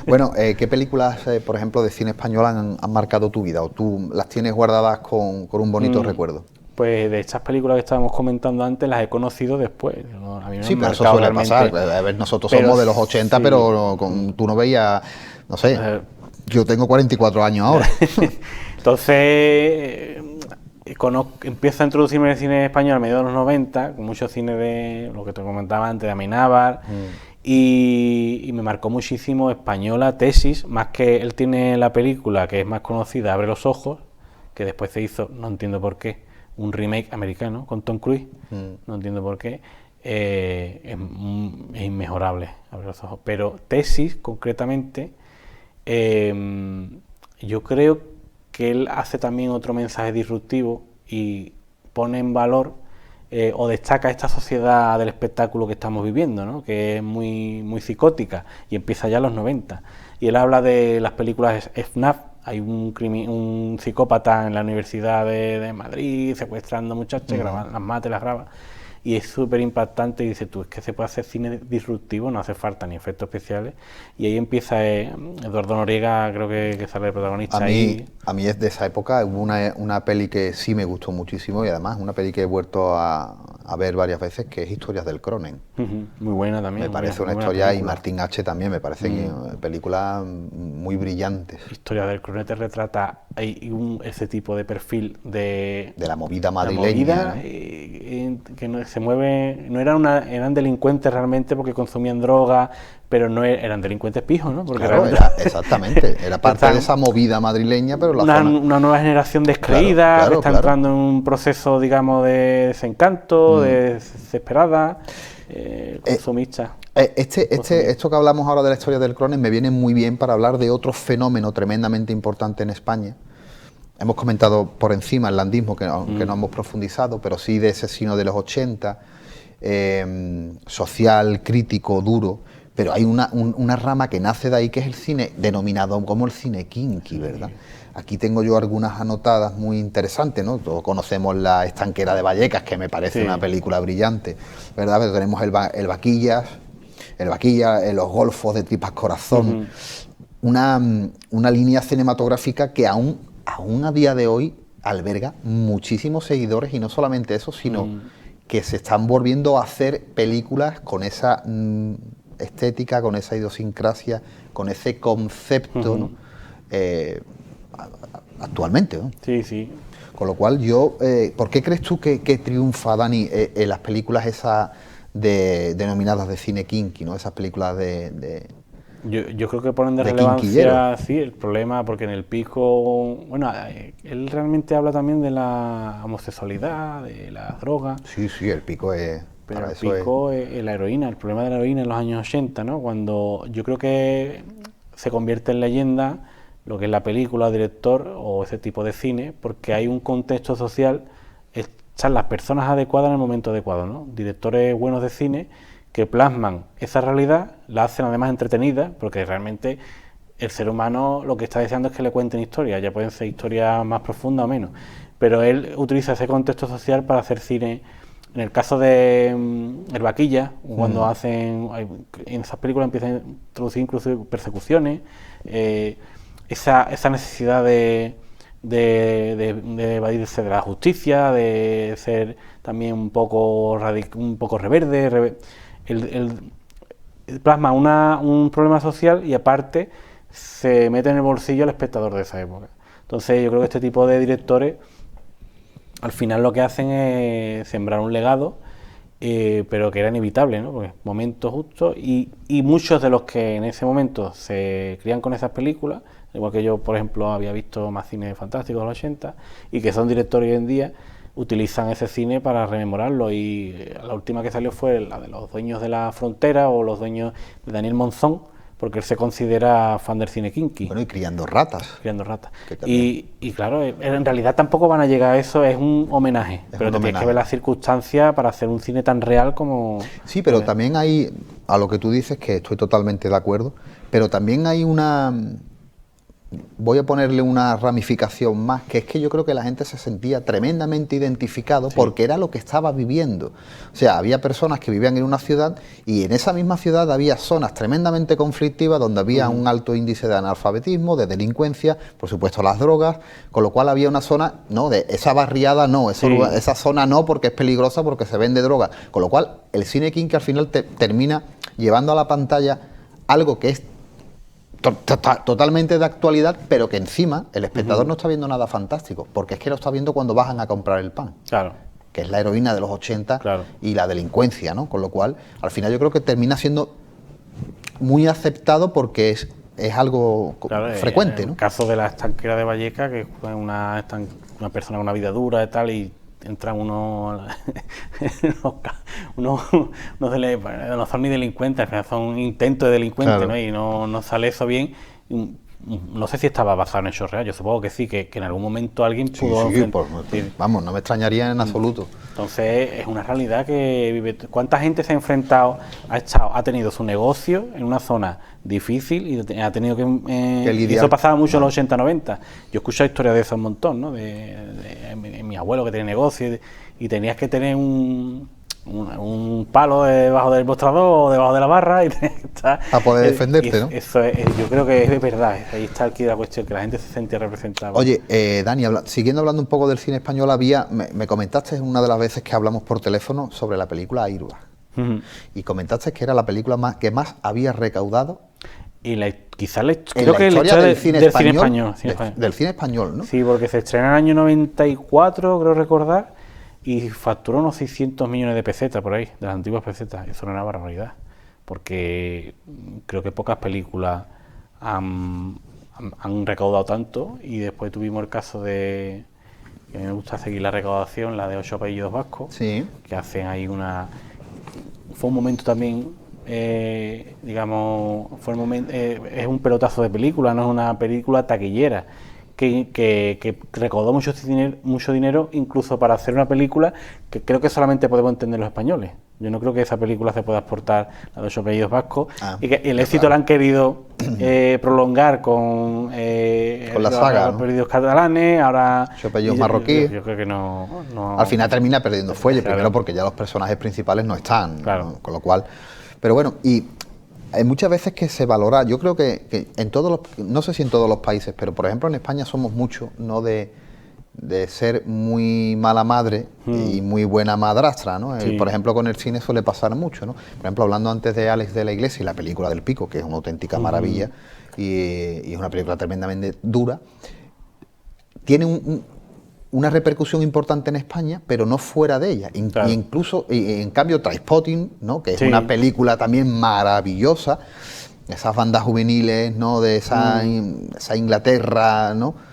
Bueno, ¿qué películas, por ejemplo, de cine español han marcado tu vida, o tú las tienes guardadas con un bonito recuerdo? Pues de estas películas que estábamos comentando antes las he conocido después. A mí me pero eso suele pasar. A ver, nosotros somos de los 80, pero tú no veías, no sé, yo tengo 44 años ahora. Entonces, empiezo a introducirme en el cine español a mediados de los 90, con mucho cine de lo que te comentaba antes, de Amenábar, y me marcó muchísimo Española, Tesis, más que él tiene la película que es más conocida, Abre los ojos, que después se hizo, no entiendo por qué, un remake americano con Tom Cruise, no entiendo por qué, es inmejorable, Abre los ojos. Pero Tesis, concretamente, yo creo que él hace también otro mensaje disruptivo y pone en valor o destaca esta sociedad del espectáculo que estamos viviendo, ¿no? Que es muy, muy psicótica y empieza ya en los 90. Y él habla de las películas FNAF. Hay un psicópata en la Universidad de Madrid secuestrando muchachos, las mata y las graba. Y es súper impactante, y dices tú, es que se puede hacer cine disruptivo, no hace falta ni efectos especiales. Y ahí empieza Eduardo Noriega, creo que sale el protagonista. A mí es de esa época, hubo una peli que sí me gustó muchísimo, y además una peli que he vuelto a ver varias veces, que es Historias del Cronen. Muy buena también. Me parece una historia, y Martín H. también me parecen películas muy brillantes. Historias del Cronen te retrata ese tipo de perfil de la movida madrileña, ¿no? Que no se mueve, no eran delincuentes realmente porque consumían droga, pero no eran delincuentes pijos, ¿no? Porque claro, exactamente, era parte de esa movida madrileña, pero una nueva generación descreída, que está entrando en un proceso, digamos, de desencanto, de desesperada, consumista. Esto que hablamos ahora de la historia del Cronen me viene muy bien para hablar de otro fenómeno tremendamente importante en España. Hemos comentado por encima el landismo, que no hemos profundizado, pero sí de ese sino de los 80, social, crítico, duro, pero hay una rama que nace de ahí, que es el cine denominado como el cine kinky, ¿verdad? Aquí tengo yo algunas anotadas muy interesantes, ¿no? Todos conocemos La estanquera de Vallecas, que me parece una película brillante, ¿verdad? Pero tenemos el Vaquilla, Los golfos de Tripas Corazón, una línea cinematográfica que aún a día de hoy alberga muchísimos seguidores, y no solamente eso, sino que se están volviendo a hacer películas con esa estética, con esa idiosincrasia, con ese concepto, ¿no? Actualmente, ¿no? Sí, sí. Con lo cual ¿por qué crees tú que triunfa, Dani, en las películas esas denominadas de cine kinky, ¿no? Esas películas Yo creo que ponen de quinquillero. relevancia, sí, el problema, porque en El Pico, bueno, él realmente habla también de la homosexualidad, de las drogas. Sí, El Pico es... Pero El Pico es la heroína, el problema de la heroína en los años 80, ¿no? Cuando yo creo que se convierte en leyenda lo que es la película, director o ese tipo de cine, porque hay un contexto social, están las personas adecuadas en el momento adecuado, ¿no? Directores buenos de cine que plasman esa realidad, la hacen además entretenida, porque realmente el ser humano lo que está deseando es que le cuenten historias, ya pueden ser historias más profundas o menos, pero él utiliza ese contexto social para hacer cine. En el caso de El Vaquilla, cuando en esas películas empiezan a introducir incluso persecuciones, esa necesidad de evadirse de la justicia, de ser también un poco reverde, el plasma un problema social y aparte se mete en el bolsillo al espectador de esa época. Entonces yo creo que este tipo de directores al final lo que hacen es sembrar un legado, pero que era inevitable, ¿no? Porque momento justo, y muchos de los que en ese momento se crían con esas películas, igual que yo, por ejemplo, había visto más cine fantástico de los 80, y que son directores hoy en día, utilizan ese cine para rememorarlo, y la última que salió fue la de Los dueños de la frontera, o Los dueños de Daniel Monzón, porque él se considera fan del cine kinky. Bueno, y Criando ratas. Criando ratas. Y claro, en realidad tampoco van a llegar a eso, es un homenaje, pero tienes que ver las circunstancias para hacer un cine tan real como... Sí, pero también hay, a lo que tú dices, que estoy totalmente de acuerdo, pero también hay voy a ponerle una ramificación más, que es que yo creo que la gente se sentía tremendamente identificado porque era lo que estaba viviendo. O sea, había personas que vivían en una ciudad y en esa misma ciudad había zonas tremendamente conflictivas donde había un alto índice de analfabetismo, de delincuencia, por supuesto las drogas, con lo cual había una zona, no, de esa barriada no, esa zona no porque es peligrosa, porque se vende droga, con lo cual el cine kinky al final termina llevando a la pantalla algo que es totalmente de actualidad, pero que encima el espectador no está viendo nada fantástico, porque es que lo está viendo cuando bajan a comprar el pan. Claro. Que es la heroína de los 80 claro. Y la delincuencia, ¿no? Con lo cual, al final yo creo que termina siendo muy aceptado porque es algo frecuente, ¿no? En el caso de La estanquera de Vallecas, que es una persona con una vida dura y tal, y entran unos no son ni delincuentes, son intentos de delincuentes, claro. ¿No? Y no sale eso bien. No sé si estaba basado en hechos reales, yo supongo que sí, que en algún momento alguien pudo... Vamos, no me extrañaría en absoluto. Entonces es una realidad que vive. ¿Cuánta gente se ha enfrentado, ha tenido su negocio en una zona difícil y ha tenido que y eso pasaba mucho en los 80-90. Yo he escuchado historias de eso un montón, ¿no? De mi abuelo que tenía negocio y tenías que tener un palo debajo del mostrador o debajo de la barra y tenías que estar a poder defenderte, ¿no? Eso yo creo que es verdad, ahí está aquí la cuestión, que la gente se sentía representada. Oye, Dani, siguiendo hablando un poco del cine español, me comentaste una de las veces que hablamos por teléfono sobre la película Airbag, y comentaste que era la película que más había recaudado. Y creo que la historia del cine español, del cine español, ¿no? Sí, porque se estrena en el año 94, creo recordar, y facturó unos 600 millones de pesetas por ahí, de las antiguas pesetas. Eso era una barbaridad, porque creo que pocas películas han recaudado tanto. Y después tuvimos el caso que me gusta seguir la recaudación, la de 8 apellidos vascos, sí, que hacen ahí fue un momento también, digamos, es un pelotazo de película, no es una película taquillera, que recaudó mucho dinero, incluso para hacer una película que creo que solamente podemos entender los españoles, Yo no creo que esa película se pueda exportar, la de 8 apellidos vascos, y que el éxito claro. lo han querido prolongar con la saga, los ¿no? apellidos catalanes, ahora... 8 apellidos y marroquíes. yo creo que no... Al final termina perdiendo fuelle, Claro. primero porque ya los personajes principales no están, Claro. ¿no? Con lo cual... Pero bueno, y hay muchas veces que se valora, yo creo que en todos los, no sé si en todos los países, pero por ejemplo en España somos mucho, ¿no?, de ser muy mala madre y muy buena madrastra, ¿no? Sí. Por ejemplo, con el cine suele pasar mucho, ¿no? Por ejemplo, hablando antes de Alex de la Iglesia y la película del Pico, que es una auténtica maravilla y es una película tremendamente dura, tiene una repercusión importante en España, pero no fuera de ella. Claro. Incluso, en cambio, Trainspotting, ¿no?, que es Sí. una película también maravillosa, esas bandas juveniles, ¿no?, de esa Inglaterra, ¿no?,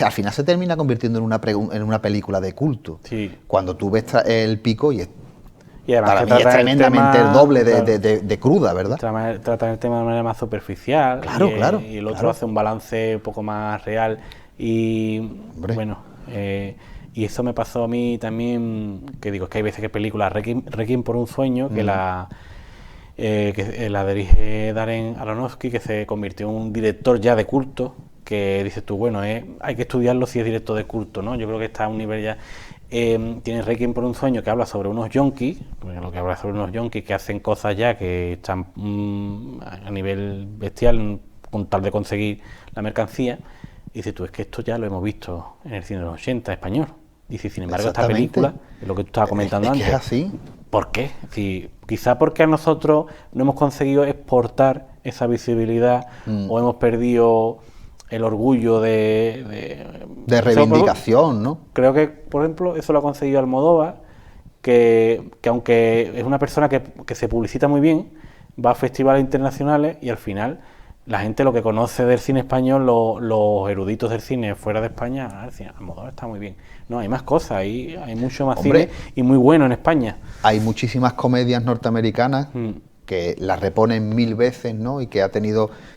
al final se termina convirtiendo en una película de culto. Sí. Cuando tú ves el Pico y además para que mí es trata el tremendamente tema, el doble claro, de cruda, ¿verdad? tratan el tema de manera más superficial. Claro, y, claro, y el otro claro. hace un balance un poco más real. Y Hombre. bueno, y eso me pasó a mí también, que digo, es que hay veces que películas, Requiem por un sueño, que la dirige Darren Aronofsky, que se convirtió en un director ya de culto, que dices tú, bueno, hay que estudiarlo si es director de culto, ¿no? Yo creo que está a un nivel ya... tiene Requiem por un sueño, que habla sobre unos yonkis, lo que habla sobre unos yonkis que hacen cosas ya que están a nivel bestial con tal de conseguir la mercancía. Y dices tú, es que esto ya lo hemos visto en el cine de los 80 español. Y si, sin embargo, esta Exactamente. película, es lo que tú estabas comentando Es que antes. es así. ¿Por qué? Quizá porque a nosotros no hemos conseguido exportar esa visibilidad o hemos perdido el orgullo de reivindicación, ¿no? Creo que, por ejemplo, eso lo ha conseguido Almodóvar, que aunque es una persona que se publicita muy bien, va a festivales internacionales y al final la gente lo que conoce del cine español, los eruditos del cine fuera de España, el cine Almodóvar está muy bien. No, hay más cosas, hay mucho más Hombre, cine y muy bueno en España. Hay muchísimas comedias norteamericanas que las reponen 1000 veces, ¿no? Y que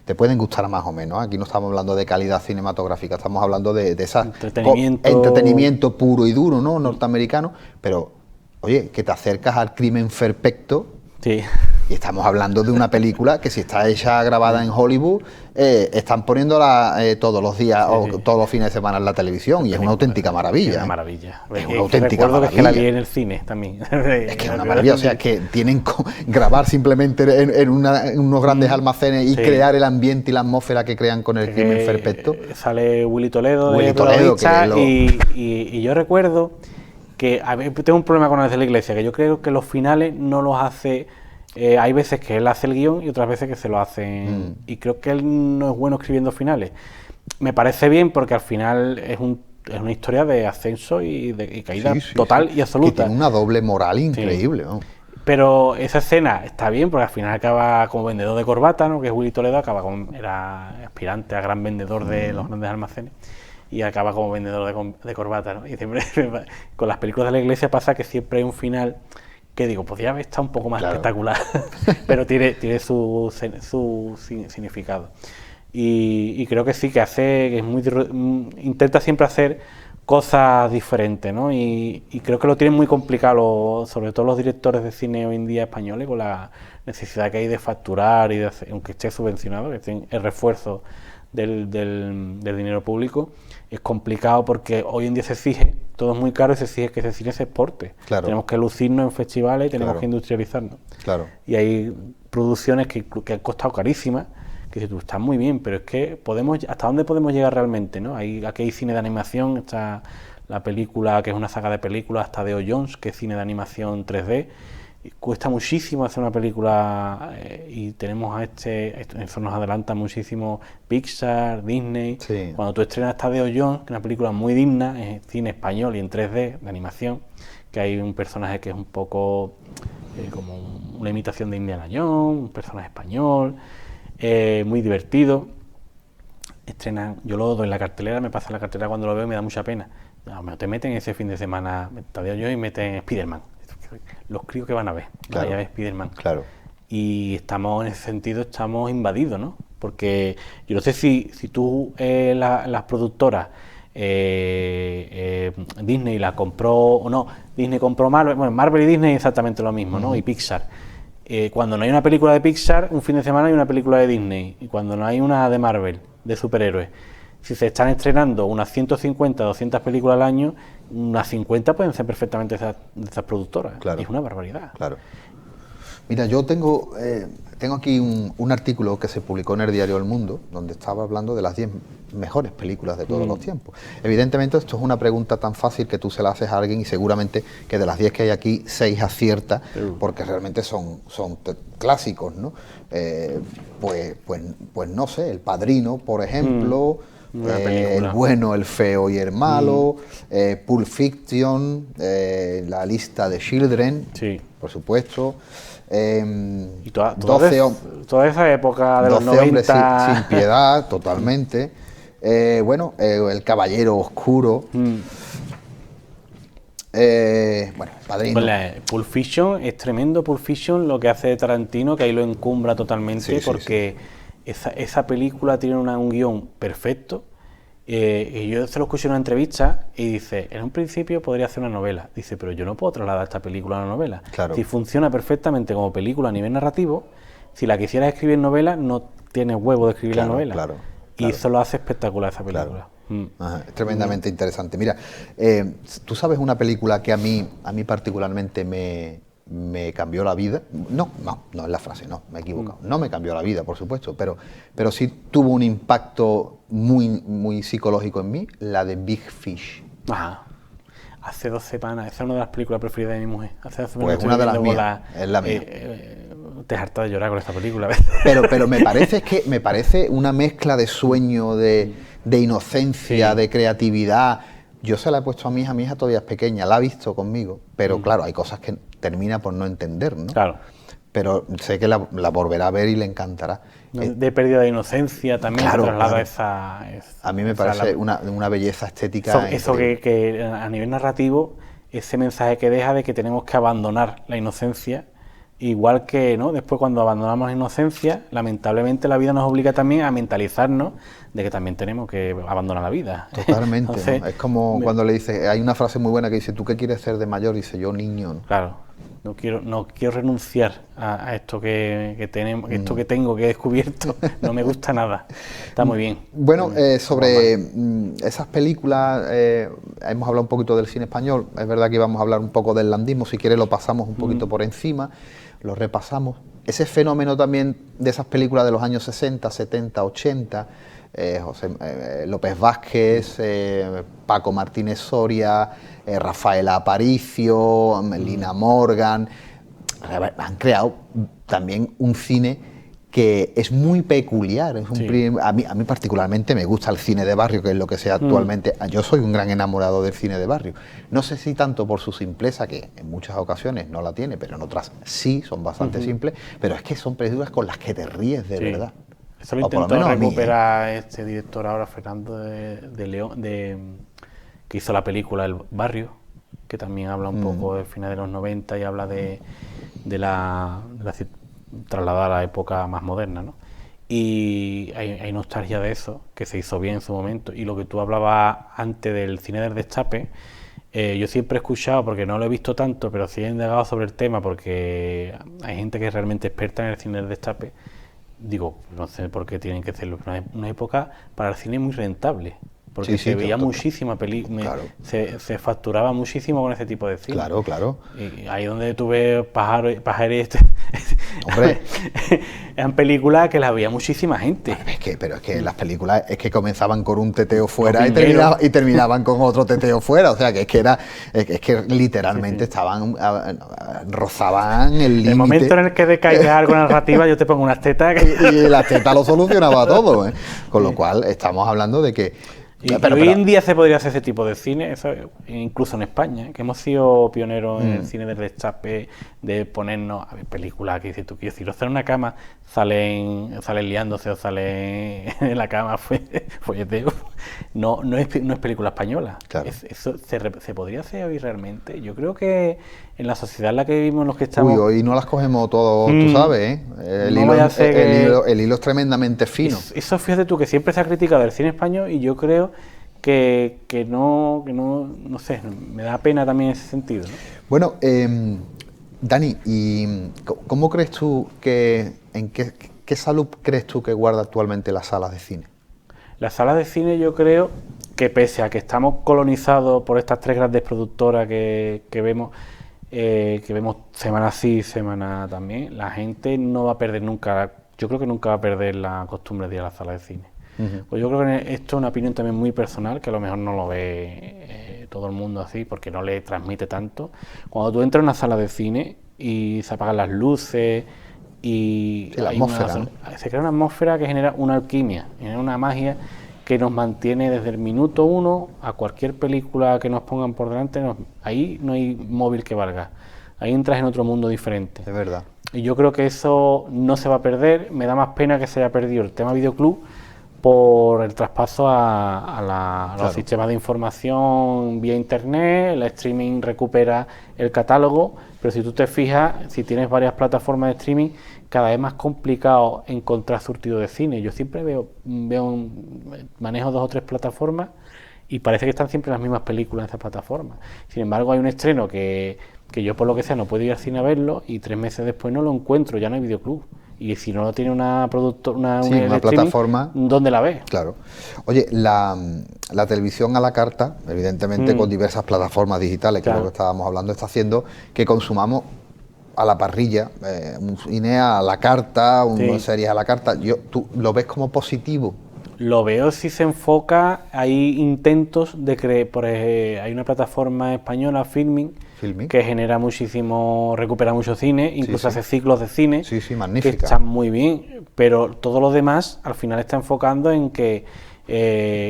te pueden gustar más o menos. Aquí no estamos hablando de calidad cinematográfica, estamos hablando de esa entretenimiento puro y duro, ¿no?, norteamericano, pero oye, que te acercas al Crimen Perfecto. Sí. Y estamos hablando de una película que si está hecha, grabada en Hollywood, están poniéndola todos los días o todos los fines de semana en la televisión y es una auténtica maravilla. Es una maravilla. Es una auténtica maravilla. Que la vi en el cine también. Es que es una maravilla, o sea, que tienen grabar simplemente en unos grandes almacenes y crear el ambiente y la atmósfera que crean con el Crimen Perfecto. Sale Willy Toledo que y yo recuerdo que tengo un problema con el de la Iglesia, que yo creo que los finales no los hace... hay veces que él hace el guión y otras veces que se lo hacen. Y creo que él no es bueno escribiendo finales. Me parece bien porque al final es una historia de ascenso y de caída total y absoluta. Que tiene una doble moral increíble, ¿no? Pero esa escena está bien porque al final acaba como vendedor de corbata, ¿no?, que es Willy Toledo, era aspirante a gran vendedor de los grandes almacenes y acaba como vendedor de corbata, ¿no? Y siempre con las películas de la Iglesia pasa que siempre hay un final que digo, podría haber estado un poco más espectacular, pero tiene su significado. Y creo que sí, que intenta siempre hacer cosas diferentes, ¿no? Y creo que lo tienen muy complicado, sobre todo los directores de cine hoy en día españoles, con la necesidad que hay de facturar y de hacer, aunque esté subvencionado, que esté el refuerzo del dinero público, es complicado porque hoy en día se exige, todo es muy caro y se exige que ese cine se exporte. Claro. Tenemos que lucirnos en festivales y tenemos que industrializarnos. Claro. Y hay producciones que han costado carísimas, que dices tú, están muy bien, pero es que ¿hasta dónde podemos llegar realmente, ¿no? Aquí hay cine de animación, está la película, que es una saga de películas, hasta de O. Jones, que es cine de animación 3D, cuesta muchísimo hacer una película y tenemos eso nos adelanta muchísimo Pixar, Disney. Sí. Cuando tú estrenas esta de O. Jones, que es una película muy digna, es cine español y en 3D de animación, que hay un personaje que es un poco como una imitación de Indiana Jones, un personaje español, muy divertido. Yo lo doy en la cartelera, me pasa la cartelera cuando lo veo y me da mucha pena. Te meten ese fin de semana, y meten Spiderman. Los críos que van a ver, claro, a ver Spiderman. Claro. Y en ese sentido estamos invadidos, ¿no? Porque yo no sé si tú, las productoras, Disney la compró, o no, Disney compró Marvel, bueno, Marvel y Disney es exactamente lo mismo, ¿no? Y Pixar. Cuando no hay una película de Pixar, un fin de semana hay una película de Disney, y cuando no hay una de Marvel, de superhéroes, si se están estrenando unas 150, 200 películas al año, unas 50 pueden ser perfectamente de esas productoras. Claro. Es una barbaridad. Claro. Mira, yo tengo aquí un artículo que se publicó en el diario El Mundo, donde estaba hablando de las 10 mejores películas de todos los tiempos. Evidentemente esto es una pregunta tan fácil que tú se la haces a alguien y seguramente que de las 10 que hay aquí, 6 acierta, porque realmente son clásicos, ¿no? Pues no sé, El Padrino, por ejemplo... El bueno, el feo y el malo, Pulp Fiction, La lista de Children, sí, por supuesto. Y toda esa época de los 90... hombres sin piedad, totalmente. El Caballero Oscuro. El Padrino. Pulp Fiction es tremendo. Pulp Fiction, lo que hace Tarantino, que ahí lo encumbra totalmente, porque esa película tiene un guión perfecto. Y yo se lo escuché en una entrevista y dice, en un principio podría hacer una novela. Dice, pero yo no puedo trasladar esta película a una novela. Claro. Si funciona perfectamente como película a nivel narrativo, si la quisiera escribir en novela, no tiene huevo de escribir la novela. Claro. Y eso lo hace espectacular esa película. Ajá, es tremendamente interesante. Mira, tú sabes una película que a mí particularmente me cambió la vida. No es la frase, no, me he equivocado. No me cambió la vida, por supuesto, pero sí tuvo un impacto muy psicológico en mí, la de Big Fish. Ajá. Hace 2 semanas, esa es una de las películas preferidas de mi mujer. Hace 2 semanas. Pues una de las mías, es la mía. Te has hartado de llorar con esta película. Pero me parece una mezcla de sueño, de inocencia, de creatividad. Yo se la he puesto a mi hija todavía es pequeña, la ha visto conmigo, pero claro, hay cosas que termina por no entender, ¿no? Claro. Pero sé que la volverá a ver y le encantará. De pérdida de inocencia también, claro, traslada claro. A mí me parece una belleza estética. Eso que a nivel narrativo, ese mensaje que deja de que tenemos que abandonar la inocencia, igual que, ¿no? Después cuando abandonamos la inocencia, lamentablemente la vida nos obliga también a mentalizarnos de que también tenemos que abandonar la vida. Totalmente. Entonces, ¿no? Es como cuando le dice, hay una frase muy buena que dice, ¿tú qué quieres ser de mayor? Y dice, yo niño, ¿no? Claro. No quiero renunciar a esto que tenemos, esto que tengo, que he descubierto. No me gusta nada. Está muy bien. Bueno, sobre esas películas, hemos hablado un poquito del cine español. Es verdad que íbamos a hablar un poco del landismo. Si quieres lo pasamos un poquito por encima, lo repasamos. Ese fenómeno también de esas películas de los años 60, 70, 80, López Vázquez, Paco Martínez Soria, Rafaela Aparicio, Lina Morgan, han creado también un cine que es muy peculiar. A mí particularmente me gusta el cine de barrio, que es lo que sea actualmente. Yo soy un gran enamorado del cine de barrio. No sé si tanto por su simpleza, que en muchas ocasiones no la tiene, pero en otras sí, son bastante simples, pero es que son películas con las que te ríes de verdad. Eso lo intentó recuperar este director ahora, Fernando de León, que hizo la película El Barrio, que también habla un poco del final de los 90 y habla de la trasladar a la época más moderna, ¿no? Y hay nostalgia de eso, que se hizo bien en su momento. Y lo que tú hablabas antes del cine del destape, yo siempre he escuchado, porque no lo he visto tanto, pero sí he indagado sobre el tema, porque hay gente que es realmente experta en el cine del destape. Digo, no sé por qué tienen que hacerlo, pero una época para el cine muy rentable, porque se veía muchísima película, se facturaba muchísimo con ese tipo de cine. Claro. Y ahí donde tú ves Pajares, hombre, eran películas que las veía muchísima gente. Pero es que las películas es que comenzaban con un teteo fuera y terminaban con otro teteo fuera, o sea que es que literalmente estaban rozaban el límite. El momento en el que decaiga algo narrativa, yo te pongo unas tetas y las tetas lo solucionaba todo, ¿eh? Con lo cual estamos hablando de que pero hoy en día se podría hacer ese tipo de cine, eso, incluso en España, que hemos sido pioneros en el cine del destape, de ponernos a ver películas que dices tú, quiero decir, hacer una cama, salen liándose o salen en la cama, folleteo. No es película española. Claro. Eso se podría hacer hoy realmente. Yo creo que en la sociedad en la que vivimos, en los que estamos... hoy no las cogemos todos, tú sabes, ¿eh? El hilo es tremendamente fino. Eso fíjate tú, que siempre se ha criticado el cine español y yo creo no sé, me da pena también en ese sentido, ¿no? Bueno, Dani, ¿y cómo crees tú qué salud crees tú que guarda actualmente las salas de cine? Las salas de cine yo creo que pese a que estamos colonizados por estas tres grandes productoras que vemos semana sí, semana también, la gente no va a perder nunca, yo creo que nunca va a perder la costumbre de ir a la sala de cine. Pues yo creo que esto es una opinión también muy personal, que a lo mejor no lo ve todo el mundo así, porque no le transmite tanto. Cuando tú entras en una sala de cine y se apagan las luces y sí, la atmósfera, ¿no? Se crea una atmósfera que genera una alquimia, genera una magia que nos mantiene desde el minuto 1 a cualquier película que nos pongan por delante. Ahí no hay móvil que valga, ahí entras en otro mundo diferente. Es verdad. Y yo creo que eso no se va a perder. Me da más pena que se haya perdido el tema videoclub por el traspaso a los sistemas de información vía internet. El streaming recupera el catálogo, pero si tú te fijas, si tienes varias plataformas de streaming, cada vez más complicado encontrar surtido de cine. Yo siempre manejo 2 o 3 plataformas y parece que están siempre las mismas películas en esas plataformas. Sin embargo, hay un estreno que yo por lo que sea no puedo ir al cine a verlo y 3 meses después no lo encuentro, ya no hay videoclub. Y si no tiene una plataforma, ¿dónde la ves? Claro. Oye, la televisión a la carta, evidentemente con diversas plataformas digitales, que es lo que estábamos hablando, está haciendo que consumamos a la parrilla, un cine a la carta, unas series a la carta. ¿Tú lo ves como positivo? Lo veo si se enfoca, hay intentos de hay una plataforma española, Filmin, que genera recupera mucho cine, incluso hace ciclos de cine, magnífica, que están muy bien, pero todo lo demás al final está enfocando en que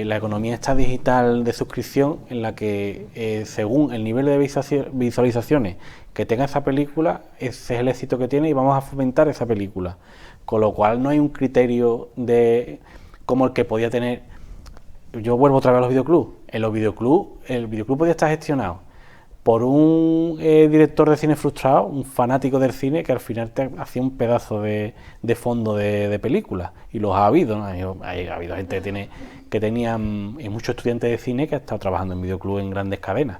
la economía está digital de suscripción, en la que según el nivel de visualizaciones que tenga esa película, ese es el éxito que tiene y vamos a fomentar esa película, con lo cual no hay un criterio como el que podía tener. Yo vuelvo otra vez a los videoclubs. El videoclub podía estar gestionado por un director de cine frustrado, un fanático del cine, que al final te hacía un pedazo de fondo de película, y los ha habido, ¿no? Ha habido gente que tenían muchos estudiantes de cine que ha estado trabajando en videoclub en grandes cadenas.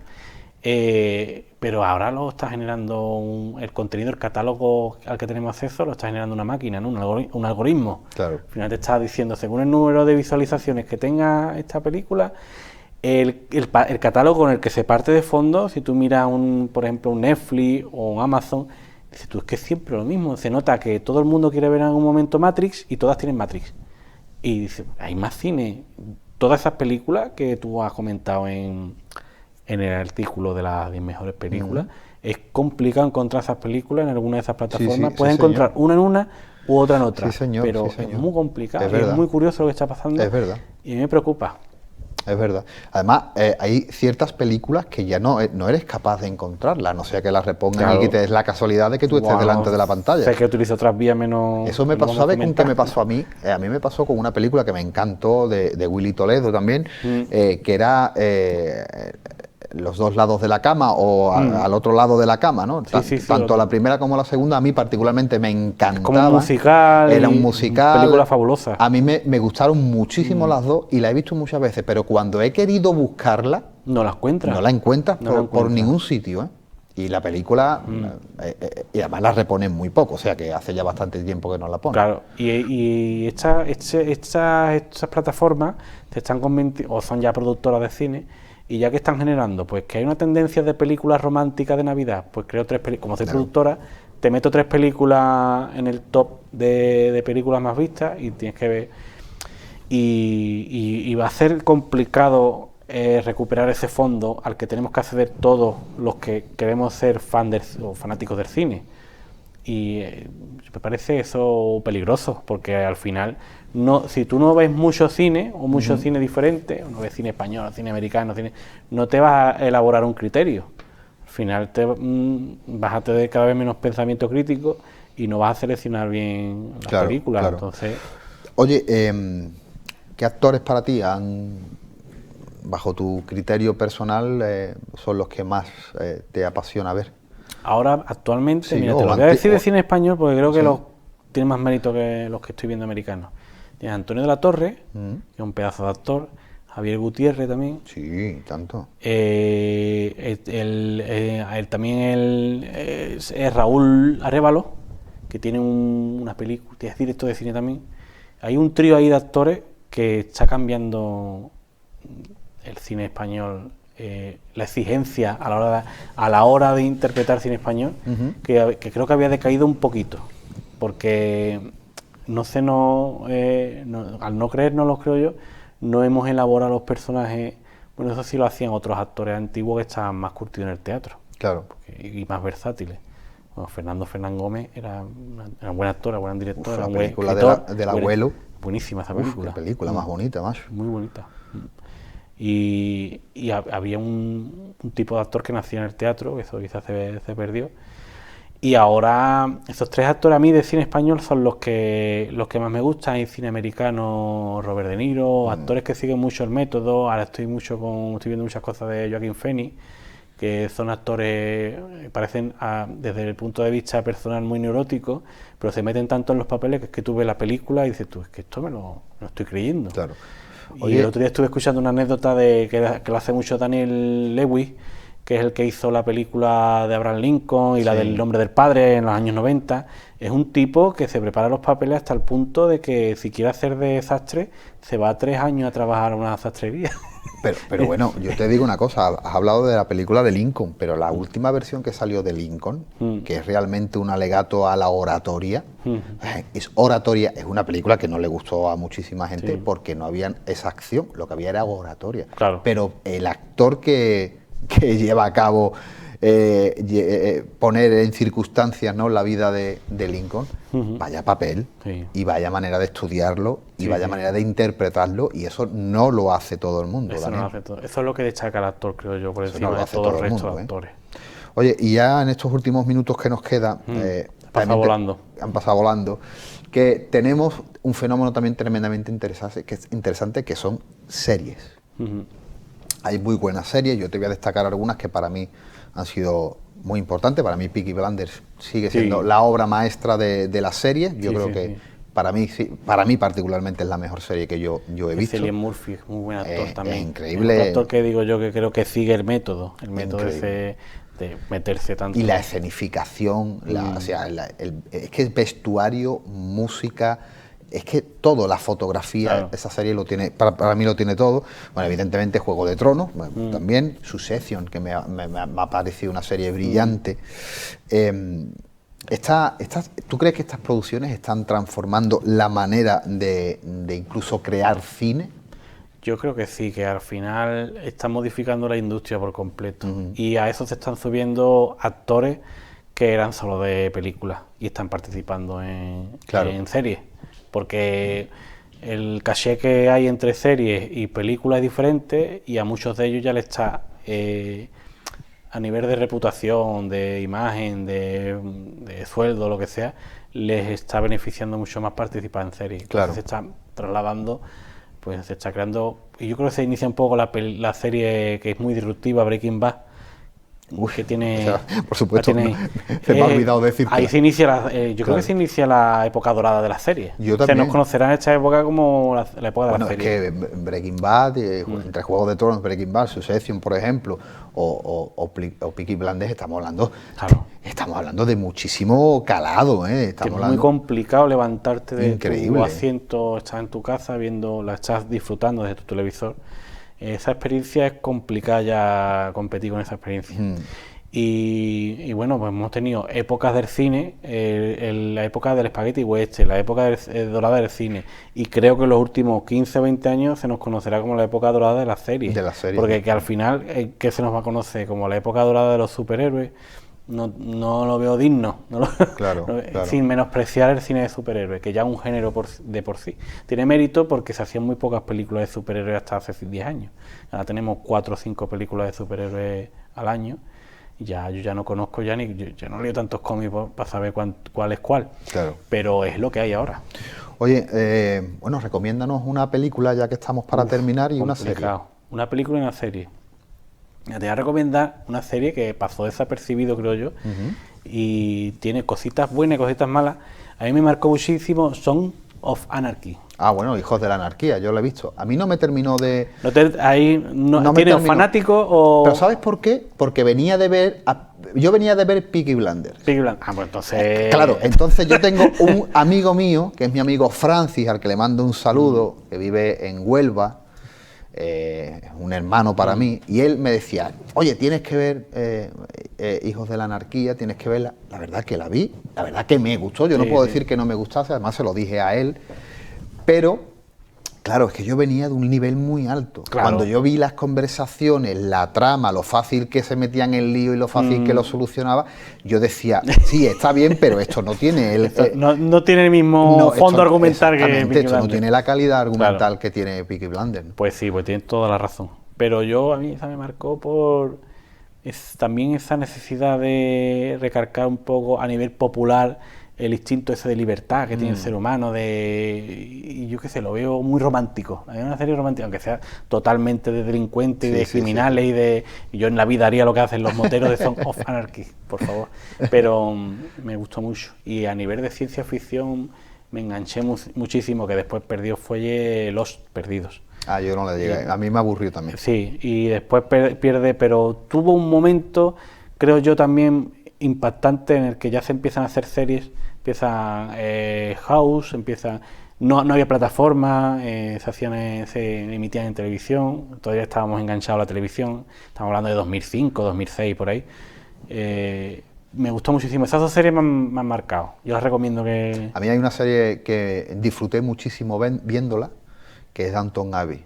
Pero ahora lo está generando el contenido, el catálogo al que tenemos acceso, lo está generando una máquina, ¿no? Un algoritmo. Claro. Al final te está diciendo, según el número de visualizaciones que tenga esta película, el catálogo con el que se parte de fondo. Si tú miras por ejemplo un Netflix o un Amazon, dices tú, es que es siempre lo mismo. Se nota que todo el mundo quiere ver en algún momento Matrix y todas tienen Matrix. Y dices, hay más cine. Todas esas películas que tú has comentado en el artículo de las 10 mejores películas, es complicado encontrar esas películas en alguna de esas plataformas. Puedes encontrar una en una u otra en otra, pero es muy complicado, es muy curioso lo que está pasando. Es verdad. Y a mí me preocupa. Es verdad. Además, hay ciertas películas que ya no eres capaz de encontrarlas, no sea que las repongan y que te des la casualidad de que tú estés delante de la pantalla. Sé que utilizo otras vías menos... Eso me pasó, ¿sabes con qué me pasó a mí? A mí me pasó con una película que me encantó, de Willy Toledo también, que era Los dos lados de la cama, o al otro lado de la cama, ¿no? Tanto la primera como la segunda, a mí particularmente me encantaba. Como un musical. Era un musical. Película fabulosa. A mí me gustaron muchísimo las dos y la he visto muchas veces, pero cuando he querido buscarla... No la encuentras. No la encuentras por ningún sitio, ¿eh? Y la película, y además la reponen muy poco, o sea que hace ya bastante tiempo que no la ponen. Claro, y estas plataformas te están convirtiendo, o son ya productoras de cine, y ya que están generando, pues que hay una tendencia de películas románticas de Navidad, pues creo 3 películas, como soy productora, te meto 3 películas en el top de películas más vistas y tienes que ver, y va a ser complicado recuperar ese fondo al que tenemos que acceder todos los que queremos ser fans o fanáticos del cine. Y me parece eso peligroso, porque al final, si tú no ves mucho cine o mucho cine diferente, o no ves cine español, cine americano, no te vas a elaborar un criterio. Al final vas a tener cada vez menos pensamiento crítico y no vas a seleccionar bien las películas. Claro. Entonces, oye, ¿qué actores para ti bajo tu criterio personal, son los que más te apasiona ver? Ahora, actualmente, mira, te lo voy a decir de cine español porque creo que tiene más mérito que los que estoy viendo americanos. Tienes a Antonio de la Torre, que es un pedazo de actor, Javier Gutiérrez también. Sí, tanto. También es Raúl Arévalo, que tiene una película, es director de cine también. Hay un trío ahí de actores que está cambiando el cine español, la exigencia a la hora de interpretar cine español, que creo que había decaído un poquito, porque al no creérnoslo, creo yo, no hemos elaborado los personajes. Bueno, eso sí lo hacían otros actores antiguos que estaban más curtidos en el teatro. Claro. Y más versátiles. Bueno, Fernando Fernán Gómez era un buen actor, era un buen director, era la un buen película escritor, del abuelo. Buenísima esa película. Qué película más bonita, macho. Muy bonita. Y había un tipo de actor que nacía en el teatro, que eso quizás se perdió. Y ahora, esos tres actores a mí de cine español son los que más me gustan. Hay cine americano, Robert De Niro, actores que siguen mucho el método. Ahora estoy viendo muchas cosas de Joaquin Phoenix, que son actores, parecen desde el punto de vista personal muy neuróticos, pero se meten tanto en los papeles que tú ves la película y dices tú, es que esto me lo estoy creyendo. Claro. Y el otro día estuve escuchando una anécdota que lo hace mucho Daniel Lewis, que es el que hizo la película de Abraham Lincoln y la del Nombre del Padre en los años 90. Es un tipo que se prepara los papeles hasta el punto de que si quiere hacer de sastre, se va 3 años a trabajar a una sastrería. Pero bueno, yo te digo una cosa, has hablado de la película de Lincoln, pero la última versión que salió de Lincoln, que es realmente un alegato a la oratoria, es una película que no le gustó a muchísima gente porque no había esa acción, lo que había era oratoria. Claro. Pero el actor que lleva a cabo poner en circunstancias, ¿no?, la vida de Lincoln, vaya papel y vaya manera de estudiarlo y vaya manera de interpretarlo, y eso no lo hace todo el mundo. Eso no lo hace todo. Eso es lo que destaca el actor, creo yo, por encima de todo el resto de actores. Oye, y ya en estos últimos minutos que nos quedan, han pasado volando, que tenemos un fenómeno también tremendamente interesante, que son series. Hay muy buenas series, yo te voy a destacar algunas que para mí han sido muy importantes. Para mí Peaky Blinders sigue siendo la obra maestra de la serie. Yo creo que para mí particularmente es la mejor serie que yo he visto. Cillian Murphy, muy buen actor también. Es increíble. Es un actor que digo yo que creo que sigue el método ese de meterse tanto. Y la escenificación, es que el vestuario, música, es que todo, la fotografía, esa serie lo tiene, para mí lo tiene todo. Bueno, evidentemente Juego de Tronos, también Succession, que me ha parecido una serie brillante. ¿Tú crees que estas producciones están transformando la manera de incluso crear cine? Yo creo que sí, que al final están modificando la industria por completo. Y a eso se están subiendo actores que eran solo de películas y están participando en series. Porque el caché que hay entre series y películas es diferente, y a muchos de ellos ya les está, a nivel de reputación, de imagen, de sueldo, lo que sea, les está beneficiando mucho más participar en series. Entonces se está trasladando, pues se está creando, y yo creo que se inicia un poco la serie que es muy disruptiva, Breaking Bad, que tiene, por supuesto, se me ha olvidado decirte. Ahí se inicia yo creo que se inicia la época dorada de las series. Se nos conocerá en esta época como la época de las series. Es que Breaking Bad, entre Juego de Tronos, Breaking Bad, Succession, por ejemplo, o Peaky Blinders, estamos hablando de muchísimo calado, es muy complicado levantarte de tu asiento, estás en tu casa la estás disfrutando desde tu televisor. Esa experiencia es complicada ya competir con esa experiencia. Y bueno, pues hemos tenido épocas del cine, la época del spaghetti western, la época dorada del cine, y creo que en los últimos 15 o 20 años se nos conocerá como la época dorada de las series. Porque que al final, ¿qué se nos va a conocer? Como la época dorada de los superhéroes. No lo veo digno, sin menospreciar el cine de superhéroes, que ya es un género de por sí. Tiene mérito porque se hacían muy pocas películas de superhéroes hasta hace 10 años. Ahora tenemos 4 o 5 películas de superhéroes al año, y yo ya no conozco yo no leo tantos cómics para saber cuál es cuál. Pero es lo que hay ahora. Oye, bueno, recomiéndanos una película ya que estamos para terminar, y una serie. Una película y una serie. Te voy a recomendar una serie que pasó desapercibido, creo yo, y tiene cositas buenas y cositas malas. A mí me marcó muchísimo, son of Anarchy. Ah, bueno, Hijos de la Anarquía, yo lo he visto. A mí no me terminó de... Ahí no me ¿tiene un terminó. fanático o...? ¿Pero sabes por qué? Porque venía de ver... yo venía de ver Peaky Blinders. Peaky Blinders. Ah, pues entonces... Claro, entonces yo tengo un amigo mío, que es mi amigo Francis, al que le mando un saludo, que vive en Huelva, un hermano para mí, y él me decía, oye, tienes que ver Hijos de la Anarquía, tienes que verla. La verdad que la vi, la verdad que me gustó, yo no puedo decir que no me gustase, además se lo dije a él, pero... Claro, es que yo venía de un nivel muy alto. Claro. Cuando yo vi las conversaciones, la trama, lo fácil que se metían en el lío y lo fácil que lo solucionaba, yo decía, sí, está bien, pero esto no tiene no tiene el mismo fondo argumental que Peaky esto no tiene la calidad argumental que tiene Peaky Blinders. Pues sí, pues tiene toda la razón. Pero a mí esa me marcó por también esa necesidad de recargar un poco a nivel popular el instinto ese de libertad que tiene el ser humano, y yo qué sé, lo veo muy romántico. Es una serie romántica, aunque sea totalmente de delincuentes y de criminales, y yo en la vida haría lo que hacen los moteros de Sons of Anarchy, por favor. Pero me gustó mucho. Y a nivel de ciencia ficción me enganché muchísimo, que después perdió fue Los Perdidos. Ah, yo no le llegué, a mí me aburrió también. Sí, y después pierde, pero tuvo un momento, creo yo también, impactante en el que ya se empiezan a hacer series, empieza House, no había plataforma, se emitían en televisión, todavía estábamos enganchados a la televisión, estamos hablando de 2005, 2006, por ahí. Me gustó muchísimo, esas dos series me han marcado, yo las recomiendo que... A mí hay una serie que disfruté muchísimo viéndola, que es Downton Abbey.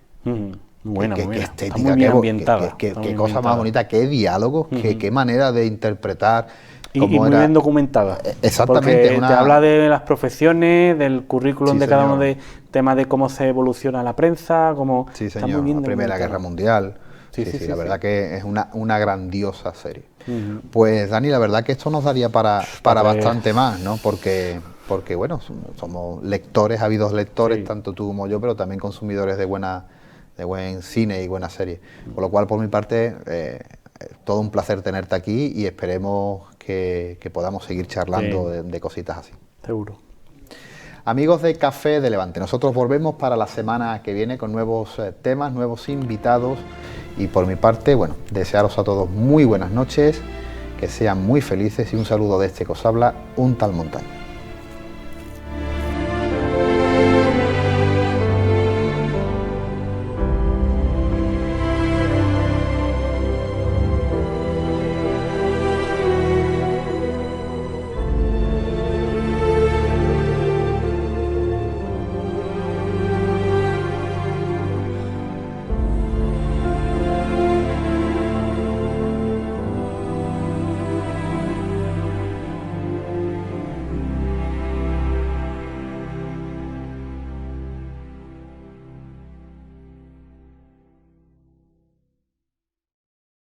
Buena, qué muy buena. estética, Está muy bien ambientada. Qué cosa más bonita, qué diálogos, qué manera de interpretar. Y muy bien documentada. Exactamente. Porque te habla de las profesiones, del currículum de cada uno, de temas de cómo se evoluciona la prensa, cómo... Sí, señor, la Primera Guerra Mundial. Sí, la verdad que es una grandiosa serie. Pues, Dani, la verdad que esto nos daría para bastante más, ¿no? Porque bueno, somos lectores, ávidos lectores, tanto tú como yo, pero también consumidores de buen cine y buena serie. Con lo cual, por mi parte, todo un placer tenerte aquí y esperemos que podamos seguir charlando de cositas así. Seguro. Amigos de Café de Levante, nosotros volvemos para la semana que viene con nuevos temas, nuevos invitados, y por mi parte, bueno, desearos a todos muy buenas noches, que sean muy felices, y un saludo de este que os habla, un tal Montaña.